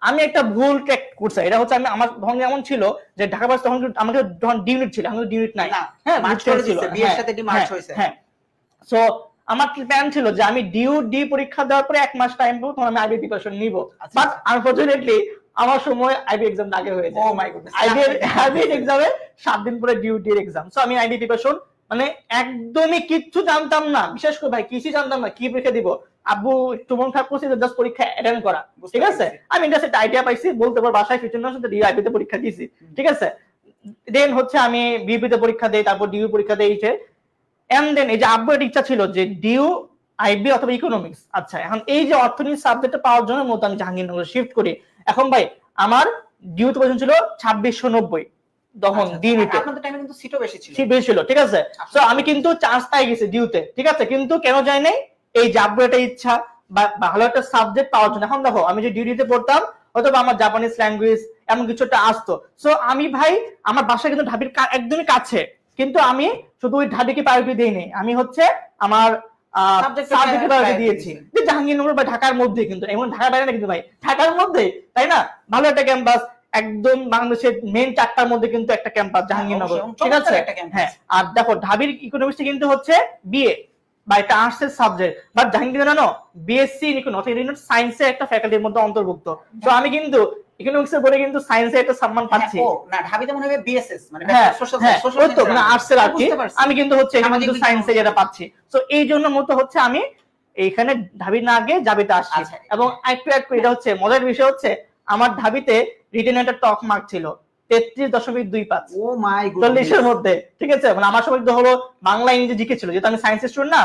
আমি একটা ভুল ট্র্যাক করছি, এটা হচ্ছে আমি আমার তখন এমন ছিল যে ঢাকা বাস তখন আমাকে তখন ডি ইউনিট ছিল, এখন ডি ইউনিট নাই। হ্যাঁ, মার্চ করে দিয়েছে, বিয়ের সাথে ডি মার্চ হইছে। হ্যাঁ, সো আমার প্ল্যান ছিল যে আমি ডি পরীক্ষা দেওয়ার পরে 1 মাস টাইম পাবো, তখন আমি আইবি প্রিপারেশন নিব। বাট আনফরচুনেটলি আমার সময় আইবি এক্সাম আগে হয়ে যায়। ও মাই গডনেস, আইবি এক্সামে 7 দিন পরে ডি এর এক্সাম। সো আমি আইবি প্রিপারেশন মানে একদমই কিচ্ছু জানতাম না, বিশেষ করে ভাই কিছু জানতাম না, কি পরীক্ষা দিব। আব্বু একটু মন খারাপ করছে, জাস্ট পরীক্ষা অ্যাটেন্ড করা। ঠিক আছে, আমি জাস্ট একটা আইডিয়া পাইছি, বলতে পারবো বাসায় ফিউচার সাথে ডিউ আইবিতে পরীক্ষা দিয়েছি। ঠিক আছে, দেন হচ্ছে আমি বিপিতে পরীক্ষা দেই, তারপর ডিউ পরীক্ষা দেই। এন্ড দেন এই যে আব্বুর ইচ্ছা ছিল যে ডিউ আইবি অথবা ইকোনমিক্স। আচ্ছা, এখন এই যে অর্থনীতি সাবজেক্টটা পাওয়ার জন্য মতো আমি জাহাঙ্গীরনগরে শিফট করি। এখন ভাই আমার ডিউতে পজিশন ছিল 2690 তখন ডিউতে। আপনাদের টাইমে কিন্তু সিটও বেশি ছিল, বেশি ছিল, ঠিক আছে। তো আমি কিন্তু চান্স পাই গেছি ডিউতে, ঠিক আছে, কিন্তু কেন যাই নাই, এই যাবো এটা ইচ্ছা বা ভালো একটা সাবজেক্ট পাওয়ার জন্য। এখন দেখো আমি যে ডিউটিতে পড়তাম হয়তো আমার জাপানিজ ল্যাঙ্গুয়েজ এমন কিছু একটা আসতো, সো আমি ভাই আমার বাসা কিন্তু ঢাবির একদমই কাছে, কিন্তু আমি শুধু ওই ঢাবিকে প্রায়োরিটি দিইনি, আমি হচ্ছে আমার সাবজেক্টে প্রায়োরিটি দিয়েছি। জাহাঙ্গীরনগর বা ঢাকার মধ্যে, কিন্তু এমন ঢাকার বাইরে না কিন্তু ভাই, ঢাকার মধ্যে, তাই না, ভালো একটা ক্যাম্পাস, একদম বাংলাদেশের মেইন 4টার মধ্যে কিন্তু একটা ক্যাম্পাস জাহাঙ্গীরনগর, ঠিক আছে। হ্যাঁ, আর দেখো ঢাবির ইকোনমিক্স কিন্তু হচ্ছে বিএ বা এটা আর্টসের সাবজেক্ট, বাট জাহাঙ্গীর জানো বিএসসি ইন ইকোনমিক্স সায়েন্সের একটা ফ্যাকাল্টির মধ্যে অন্তর্ভুক্ত। তো আমি কিন্তু ইকোনমিক্স এর বলে কিন্তু সায়েন্সে একটা সম্মান পাচ্ছি। ও না, ঢাবিতে মনে হবে বিএসএস মানে সোশ্যাল মানে আর্টসের আর কি, আমি কিন্তু হচ্ছে এখানে কিন্তু সায়েন্সে যেটা পাচ্ছি। তো এই জন্য মতো হচ্ছে আমি এইখানে ঢাবি না আগে জাবিতে আসছি। এবং একটু এটা হচ্ছে মজার বিষয় হচ্ছে আমার ঢাবিতে রিটেন একটা টপ মার্ক ছিল 33.25। ও মাই গড, 40 এর মধ্যে, ঠিক আছে। মানে আমার সময় তো হলো বাংলা ইংরেজি জিকে ছিল, যেহেতু আমি সায়েন্স স্টুডেন্ট না,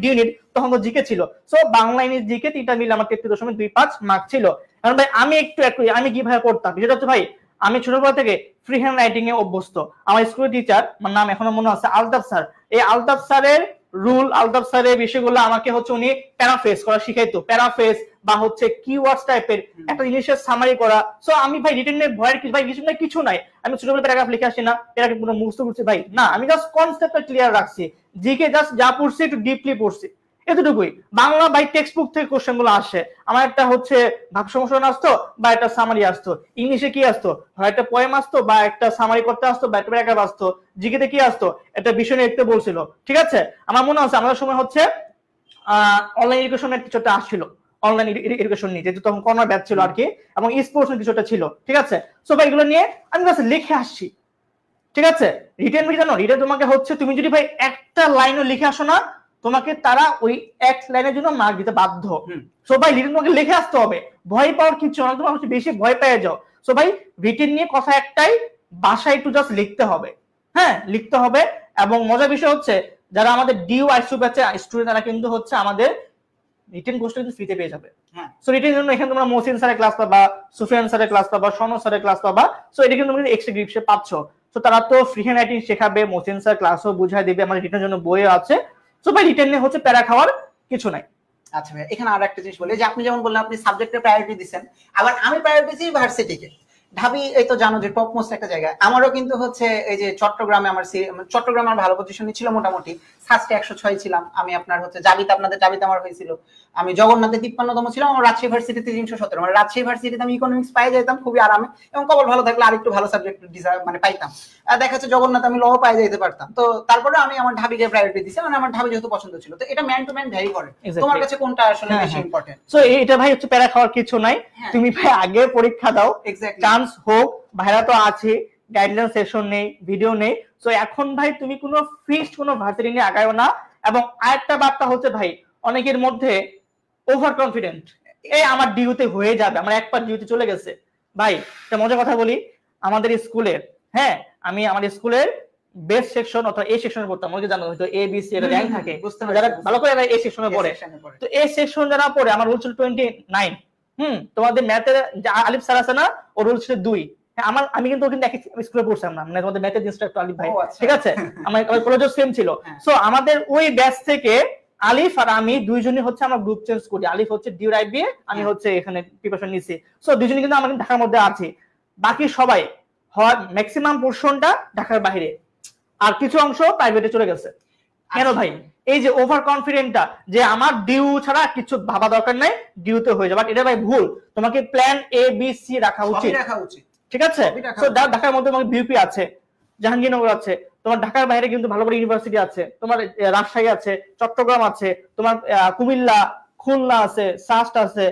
ডিউনিট তখন তো জিকে ছিল, সো বাংলা ইংরেজি জিকে তিনটা মিলে আমার 33.25 মার্ক ছিল। কারণ ভাই আমি একটু আমি কিভাবে পড়তাম সেটা হচ্ছে ভাই, আমি ছোটবেলা থেকে ফ্রি হ্যান্ড রাইটিং এ অভ্যস্ত। আমার স্কুলের টিচার, আমার নাম এখনো মনে আছে, আলতাফ স্যার। এই আলতাফ স্যারের রুল, আলতাফ স্যারের বিষয়গুলো আমাকে হচ্ছে উনি প্যারাফ্রেজ করা শিখাইতো, প্যারাফ্রেজ বা হচ্ছে কিওয়ার্ডস টাইপের একটা জিনিসের সামারি করা। সো আমি ভাই রিটেনের ভয়ের কিছু নাই, আমি ছোটবেলা প্যারাগ্রাফ লিখে আসি না, প্যারাগ্রাফ পুরো মুখস্থ করছি ভাই, না, আমি জাস্ট কনসেপ্টটা ক্লিয়ার রাখছি, জিকে জাস্ট যা পড়ছি একটু ডিপলি পড়ছি, এতটুকুই। বাংলা বাই টেক্সট বুক থেকে কোশ্চেন গুলো আসে, আমার একটা হচ্ছে ভাব সমস্যা আসতো বা একটা সামারি আসতো। ইংলিশে কি আসতো, হয় একটা পোয়েম আসতো বা একটা সামারি করতে আসতো বা একটা প্যারাগ্রাফ আসতো। জিকেতে কি আসতো, একটা বিষয় নিয়ে লিখতে বলছিল, ঠিক আছে। আমার মনে আছে আমাদের সময় হচ্ছে অনলাইন এডুকেশনের কিছুটা আসছিল, অনলাইন এডুকেশন নিয়ে, যেহেতু তখন করোনা ব্যাচ ছিল আর কি, এবং স্পোর্টস কিছুটা ছিল, ঠিক আছে। সো ভাই এগুলো নিয়ে আমি জাস্ট লিখে আসছি, ঠিক আছে। রিটেন জানো, রিটেন তোমাকে হচ্ছে তুমি যদি ভাই একটা লাইনও লিখে আসো না, তোমাকে তারা ওই এক লাইনের জন্য মার্ক দিতে বাধ্য। সো ভাই রিটেন তোমাকে লিখে আসতে হবে, ভয় পাওয়ার কিছু না, তোমার হচ্ছে বেশি ভয় পেয়ে যাও। সো ভাই রিটেন নিয়ে কথা একটাই, বাসায় একটু জাস্ট লিখতে হবে, হ্যাঁ লিখতে হবে। এবং মজার বিষয় হচ্ছে যারা আমাদের ডিউ আইসু ব্যাচে স্টুডেন্ট, তারা কিন্তু হচ্ছে আমাদের রিটেন কোর্সটা কিন্তু ফ্রিতে পেয়ে যাবে। সো রিটেন জন্য এখানে তোমরা মহসিন স্যারের ক্লাস পাবা, সুফিয়ান স্যারের ক্লাস পাবা, সনদ স্যারের ক্লাস পাবা। সো এটা কিন্তু তোমরা এক্সট্রা গ্রিপসে পাচ্ছ। সো তারা তো ফ্রি হ্যান্ড রাইটিং শেখাবে, মহসিন স্যার ক্লাসও বুঝাই দিবে, আমাদের রিটেনের জন্য বইও আছে। সো ভাই রিটেন নিয়ে হচ্ছে প্যারা খাওয়ার কিছু নাই। আচ্ছা ভাই, এখানে আর একটা জিনিস বলি, যে আপনি যেমন বললেন আপনি সাবজেক্টে প্রায়োরিটি দিচ্ছেন, আবার আমি প্রায়োরিটি দিই ভার্সিটিকে। ঢাবি এই তো জানো যে টপ মোস্ট একটা জায়গা, আমারও কিন্তু হচ্ছে এই যে চট্টগ্রামে চট্টগ্রামে আমার ভালো পজিশনে ছিল, মোটামুটি ফার্স্টে 106 ছিলাম আমি। আপনার হচ্ছে জাবিতে, আপনাদের জাবিতে আমার হয়েছিল, আমি জগন্নাথে 53তম ছিলাম, আমার রাজশাহী ভার্সিটিতে 317। মানে রাজশাহী ভার্সিটিতে আমি ইকোনমিক্স পাই যেতাম খুবই আরামে, এবং কবল ভালো থাকলে আরেকটু ভালো সাবজেক্ট মানে পাইতাম। দেখা যাচ্ছে জগন্নাথ আমি ল পাই যেতে পারতাম। তো তারপরে আমি আমার ঢাবিকে প্রায়োরিটি দিছি, মানে আমার ঢাবি যেহেতু পছন্দ ছিল। তো এটা ম্যান টু ম্যান ভ্যারি করে, তোমার কাছে কোনটা আসলে বেশি ইম্পর্টেন্ট? সো এটা ভাই হচ্ছে প্যারা খাওয়ার কিছু নাই, তুমি ভাই আগে পরীক্ষা দাও, চান্স হোক, ভাইরা তো আছে, গাইডলাইন সেশন নেই, ভিডিও নেই। সো এখন ভাই তুমি কোনো ফিক্সড কোনো ভার্সিটি নিয়ে আগায়ও না। এবং আরেকটা বার্তা হচ্ছে ভাই, অনেকের মধ্যে ওভার কনফিডেন্ট, এই আমার ডিউতে হয়ে যাবে, আমার একবার ডিউতে চলে গেছে। ভাই একটা মজার কথা বলি, আমাদের স্কুলের, হ্যাঁ আমি আমাদের স্কুলের বেস্ট সেকশন অথবা এ সেকশনে পড়তাম, ওই যে জানো হয়তো এ বি সি এর র্যাঙ্ক থাকে, যারা ভালো করে এ সেকশনে পড়ে। তো এ সেকশন যারা পড়ে, আমার রুল ছিল 29। তোমাদের ম্যাথের আলিফ স্যার আছে না, ওর রুল ছিল 2। আমি কিন্তু একই স্কুলে পড়ছিলাম না, মানে তোমাদের ম্যাথের ইনস্ট্রাক্টর আলিফ ভাই, ঠিক আছে, আমার কলেজও সেম ছিল। সো আমাদের ওই ব্যাচ থেকে আলিফ আর আমি দুইজনই হচ্ছে আমরা গ্রুপ চেঞ্জ করি, আলিফ হচ্ছে ডিউ রাইট বিয়ে, আমি হচ্ছে এখানে প্রিপারেশন নিছি। সো দুইজনই কিন্তু আমাদের ঢাকার মধ্যে আছি, বাকি সবাই হয় ম্যাক্সিমাম পোরশনটা ঢাকার বাইরে, আর কিছু অংশ প্রাইভেটে চলে গেছে। কেন ভাই? এই যে ওভার কনফিডেন্টটা, যে আমার ডিউ ছাড়া কিছু ভাবা দরকার নাই, ডিউতে হয়ে যাবে, এটা ভাই ভুল। তোমাকে প্ল্যান এ বি সি রাখা উচিত, ঠিক আছে। তো ঢাকার মধ্যে তোমার বিউপি আছে, জাহাঙ্গীরনগর আছে, তোমার ঢাকার বাইরে কিন্তু ভালো ভালো ইউনিভার্সিটি আছে, তোমার রাজশাহী আছে, চট্টগ্রাম আছে, তোমার কুমিল্লা, খুলনা আছে, সাস্ট আছে,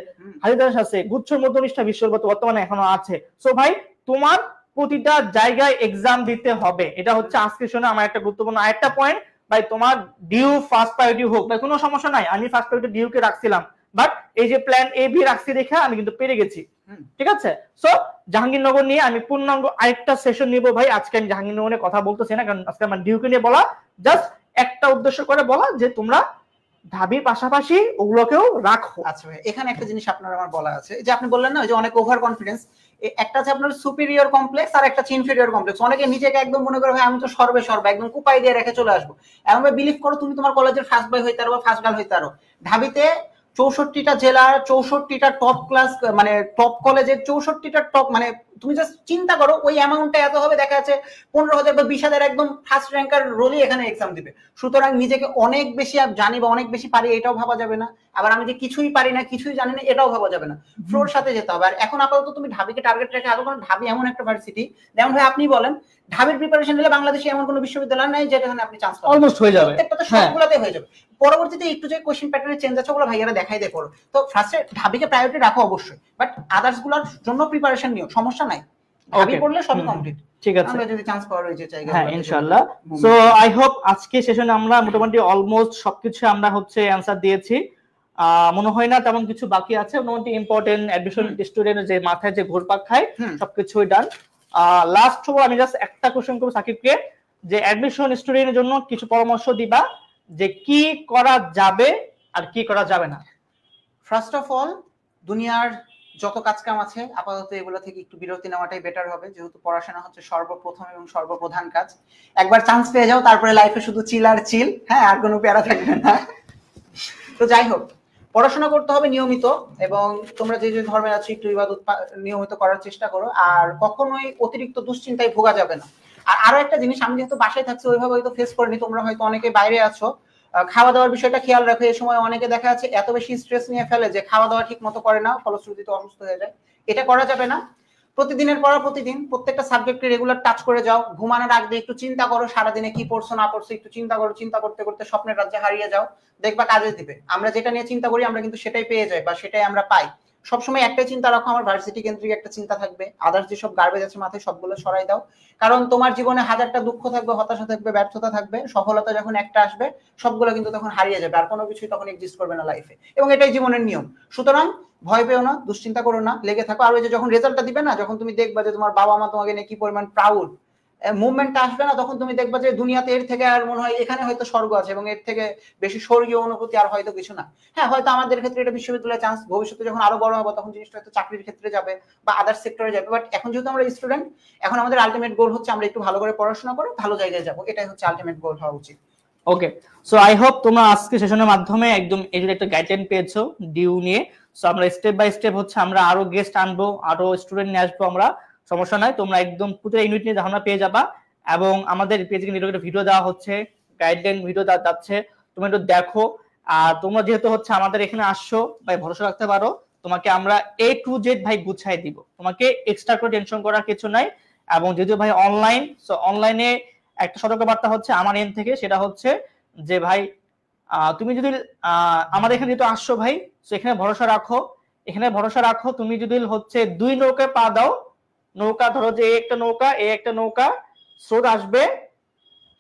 হাজিদাস আছে, গুচ্ছর মধ্যে বিশ্ববিদ্যালয় বর্তমানে এখনো আছে। সো ভাই তোমার প্রতিটা জায়গায় এক্সাম দিতে হবে, এটা হচ্ছে আজকে শুনে আমার একটা গুরুত্বপূর্ণ আরেকটা পয়েন্ট। ভাই তোমার ডিউ ফার্স্ট প্রায়োরিটি হোক, ভাই কোনো সমস্যা নাই, আমি ফার্স্ট প্রায়োরিটি ডিউকে রাখছিলাম, বাট এই যে প্ল্যান এ বি রাখছি দেখে আমি কিন্তু পেরে গেছি, ঠিক আছে। সো জাহাঙ্গীরনগর নিয়ে আমি পূর্ণাঙ্গ আরেকটা সেশন নিব ভাই। আজকে আমি জাহাঙ্গীরনগর নিয়ে কথা বলতেছি না, কারণ আজকে আমার ডিউকে নিয়ে বলা, জাস্ট একটা উদ্দেশ্য করে বলা যে তোমরা ঢাবির পাশাপাশি ওগুলোকেও রাখো। আচ্ছা ভাই, এখানে একটা জিনিস আপনার আমার বলা আছে, যে আপনি বললেন না যে অনেক ওভার কনফিডেন্স, একটা আছে আপনার সুপিরিয়র কমপ্লেক্স আর একটা ইনফেরিয়র কমপ্লেক্স। অনেকে নিজেকে একদম মনে করে ভাই আমি তো সর্বে একদম কুপাই দিয়ে রেখে চলে আসবো, এমন বিলিভ করো তুমি তোমার কলেজের ফার্স্ট বয় হইতে পারো বা ফার্স্ট গার্ল হইতে পারো। ঢাবিতে 64টা জেলার 64টা টপ ক্লাস মানে টপ কলেজের 64টা টপ, মানে তুমি জাস্ট চিন্তা করো ওই অ্যামাউন্টটা এত হবে, দেখা যাচ্ছে 15,000 বা 20,000 একদম ফার্স্ট র্যাঙ্কার রোলই এখানে এক্সাম দিবে। সুতরাং নিজেকে অনেক বেশি জানি বা অনেক বেশি পারি এটাও ভাবা যাবে না, আবার আমি যে কিছুই পারি না কিছুই জানি না এটাও ভাবা যাবে না, ফ্লোর সাথে যেতে হবে। আর এখন আপাতত তুমি ঢাবিকে টার্গেট রেখে আগে, কারণ ঢাবি এমন একটা ভার্সিটি, যেমন ভাই আপনি বলেন ঢাবির প্রিপারেশন নিলে বাংলাদেশে এমন কোনো বিশ্ববিদ্যালয় নাই যেখানে আপনি চান্স পাবেন, অলমোস্ট হয়ে যাবে, প্রত্যেকটা সবগুলোতে হয়ে যাবে। পরবর্তীতে একটু যে কোশ্চেন প্যাটার্নে চেঞ্জ আছে ওগুলো ভাইয়ারা দেখাই দিয়ে করো। তো ফার্স্টে ঢাবিকে প্রায়োরিটি রাখো অবশ্যই, বাট আদার্স গুলোর জন্য প্রিপারেশন নিও, সমস্যা নাই, ঢাবি পড়লে সবই কমপ্লিট। ঠিক আছে, আমরা যদি চান্স পাওয়ার যে জায়গা, হ্যাঁ ইনশাআল্লাহ। সো আই হোপ আজকে সেশনে আমরা মোটামুটি অলমোস্ট সবকিছু আমরা হচ্ছে অ্যানসার দিয়েছি, মনে হয় না তেমন কিছু বাকি আছে। মোটামুটি ইম্পর্টেন্ট অ্যাডমিশন স্টুডেন্ট যে মাথায় যে ঘুরপাক খায় সবকিছুই ডান। লাস্ট আমি জাস্ট একটা কোশ্চেন করব সাকিবকে, যে অ্যাডমিশন স্টুডেন্টের জন্য কিছু পরামর্শ দিবা যে কি করা যাবে আর কি করা যাবে না। ফার্স্ট অফ অল, দুনিয়ার যত কাজ কাম আছে আপাতত এগুলো থেকে একটু বিরতি নেওয়াটাই বেটার হবে, যেহেতু পড়াশোনা হচ্ছে সর্বপ্রথম এবং সর্বপ্রধান কাজ। একবার চান্স পেয়ে যাও তারপরে লাইফে শুধু চিল আর চিল, হ্যাঁ আর কোনো প্যারা থাকবে না। তো যাই হোক, পড়াশোনা করতে হবে নিয়মিত, এবং তোমরা যে যে ধর্মে আছো একটু ইবাদত নিয়মিত করার চেষ্টা করো, আর কখনোই অতিরিক্ত দুশ্চিন্তায় ভোগা যাবে না। আর আরো একটা জিনিস, আমি যেহেতু বাসায় থাকছি ওইভাবে হয়তো ফেস করিনি, তোমরা হয়তো অনেকে বাইরে আছো, খাওয়া দাওয়ার বিষয়টা খেয়াল রাখো। এই সময় অনেকে দেখা যাচ্ছে এত বেশি স্ট্রেস নিয়ে ফেলে যে খাওয়া দাওয়া ঠিক মতো করে না, ফলশ্রুতিতে অসুস্থ হয়ে যায়। এটা করা যাবে না। প্রতিদিনের পড়া প্রতিদিন প্রত্যেকটা সাবজেক্টে রেগুলার টাচ করে যাও। ঘুমানোর আগে একটু চিন্তা করো সারাদিনে কি পড়ছো না পড়ছো, একটু চিন্তা করো। চিন্তা করতে করতে স্বপ্নের রাজ্যে হারিয়ে যাও, দেখবা কাজে দিবে। আমরা যেটা নিয়ে চিন্তা করি আমরা কিন্তু সেটাই পেয়ে যাই বা সেটাই আমরা পাই। সবসময় একটাই চিন্তা রাখো, আমার ভার্সিটি কেন্দ্রিক একটা চিন্তা থাকবে, আদার্স যেসব গার্বেজ আছে মাথায় সবগুলো সরাই দাও। কারণ তোমার জীবনে হাজারটা দুঃখ থাকবে, হতাশা থাকবে, ব্যর্থতা থাকবে, সফলতা যখন একটা আসবে সবগুলো কিন্তু তখন হারিয়ে যাবে, আর কোনো কিছুই তখন এক্সিস্ট করবে না লাইফে, এবং এটাই জীবনের নিয়ম। সুতরাং ভয় পেও না, দুশ্চিন্তা করো না, লেগে থাকো। আর ওই যে যখন রেজাল্টটা দিবে না, যখন তুমি দেখবা যে তোমার বাবা মা তোমাকে নিয়ে কি পরিমাণ প্রাউড, মুভমেন্টটা আসবে না, তখন তুমি দেখবা যে দুনিয়াতে এর থেকে আর মনে হয় এখানে হয়তো স্বর্গ আছে, এবং এর থেকে বেশি স্বর্গীয় অনুভূতি আর হয়তো কিছু না। হ্যাঁ হয়তো আমাদের ক্ষেত্রে এটা বিশ্ববিদ্যালয়ের চান্স, ভবিষ্যতে যখন আরো বড় হবে তখন জিনিসটা হয়তো চাকরির ক্ষেত্রে যাবে বা আদার সেক্টরে যাবে, বাট এখন যেহেতু আমরা স্টুডেন্ট, এখন আমাদের আলটিমেট গোল হচ্ছে আমরা একটু ভালো করে পড়াশোনা করে ভালো জায়গায় যাবো, এটাই হচ্ছে আলটিমেট গোল হওয়া উচিত। ওকে, সো আই হোপ তোমরা আজকে সেশনের মাধ্যমে একদম এই যে একটা গাইডলাইন পেয়েছো ডিউ নিয়ে। সো আমরা স্টেপ বাই স্টেপ হচ্ছে আমরা আরো গেস্ট আনবো, আরো স্টুডেন্ট নিয়ে আসবো, আমরা সমস্যা নাই। তোমরা একদম পুরো ইউনিট নিয়ে ধারণা পেয়ে যাবা, এবং আমাদের পেজে কিন্তু ভিডিও দেওয়া হচ্ছে, গাইডলাইন ভিডিও যাচ্ছে, তুমি একটু দেখো। আর তোমরা যেহেতু হচ্ছে আমাদের এখানে আসছো, ভাই ভরসা রাখতে পারো, তোমাকে আমরা A to Z ভাই গুছাই দিব, তোমাকে এক্সট্রা করে টেনশন করার কিছু নাই। এবং যেহেতু ভাই অনলাইন, সো অনলাইনে একটা সতর্কবার্তা হচ্ছে আমার এন্ড থেকে, সেটা হচ্ছে যে ভাই তুমি যদি আমাদের এখানে যেহেতু আসছো ভাই, তো এখানে ভরসা রাখো, এখানে ভরসা রাখো। তুমি যদি হচ্ছে দুই নৌকায় পা দাও, নৌকা ধরো যে একটা নৌকা, একটা নৌকা স্রোত আসবে,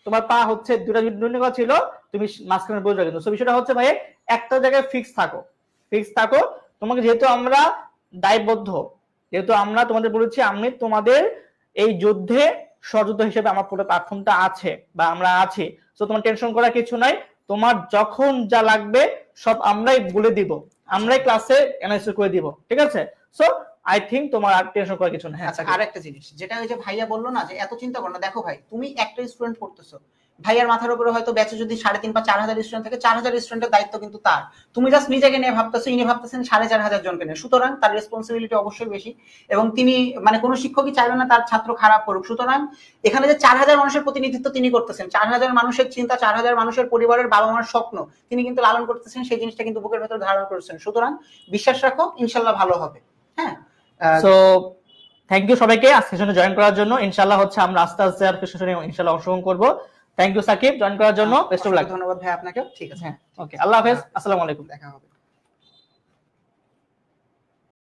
তোমার পা হচ্ছে দুটা নৌকা ছিল, তুমি মাঝখানে বসে রাখো। তো বিষয়টা হচ্ছে ভাই একটা জায়গায় ফিক্স থাকো। তোমাকে যেহেতু আমরা দায়বদ্ধ, যেহেতু আমরা তোমাদের বলেছি আমি তোমাদের এই যুদ্ধে সহযোদ্ধা হিসেবে আমার পুরো প্ল্যাটফর্মটা আছে বা আমরা আছি। তো তোমার টেনশন করার কিছু নাই, তোমার যখন যা লাগবে সব আমরাই বলে দিব, আমরাই ক্লাসে অ্যানালাইসিস করে দিব, ঠিক আছে? সো আই থিংক তোমার আর টেনশন করার কিছু না। হ্যাঁ, আর একটা জিনিস যেটা ওই যে ভাইয়া বললো না যে এত চিন্তা করো না, দেখো ভাই তুমি একটা স্টুডেন্ট পড়তেছো, ভাইয়ার মাথার উপরে হয়তো ব্যাচে যদি 3,500 বা 4,000 স্টুডেন্ট থাকে, 4,000 স্টুডেন্টের দায়িত্ব কিন্তু তার। তুমি জাস্ট নিজেকে নিয়ে ভাবতেছো, ইনি ভাবতেছেন 4,500 জনকে নিয়ে, সুতরাং তার রেসপন্সিবিলিটি অবশ্যই বেশি। এবং তিনি মানে কোনো শিক্ষকই চাইবে না তার ছাত্র খারাপ করুক। সুতরাং এখানে যে 4,000 মানুষের প্রতিনিধিত্ব তিনি করতেছেন, 4,000 মানুষের চিন্তা, 4,000 মানুষের পরিবারের বাবা মার স্বপ্ন তিনি কিন্তু লালন করতেছেন, সেই জিনিসটা কিন্তু বুকের ভেতর ধারণ করছেন। সুতরাং বিশ্বাস রাখো, ইনশাল্লাহ ভালো হবে। হ্যাঁ, সো থ্যাংক ইউ সবাইকে আজকে সেশনে জয়েন করার জন্য। ইনশাআল্লাহ হচ্ছে আমরা আস্তে আস্তে আর সেশনে ইনশাআল্লাহ অংশগ্রহণ করব। থ্যাংক ইউ সাকিব জয়েন করার জন্য, বেস্ট অফ লাক। ধন্যবাদ ভাই আপনাকে। ঠিক আছে, হ্যাঁ, ওকে, আল্লাহ হাফেজ, আসসালামু আলাইকুম, দেখা হবে।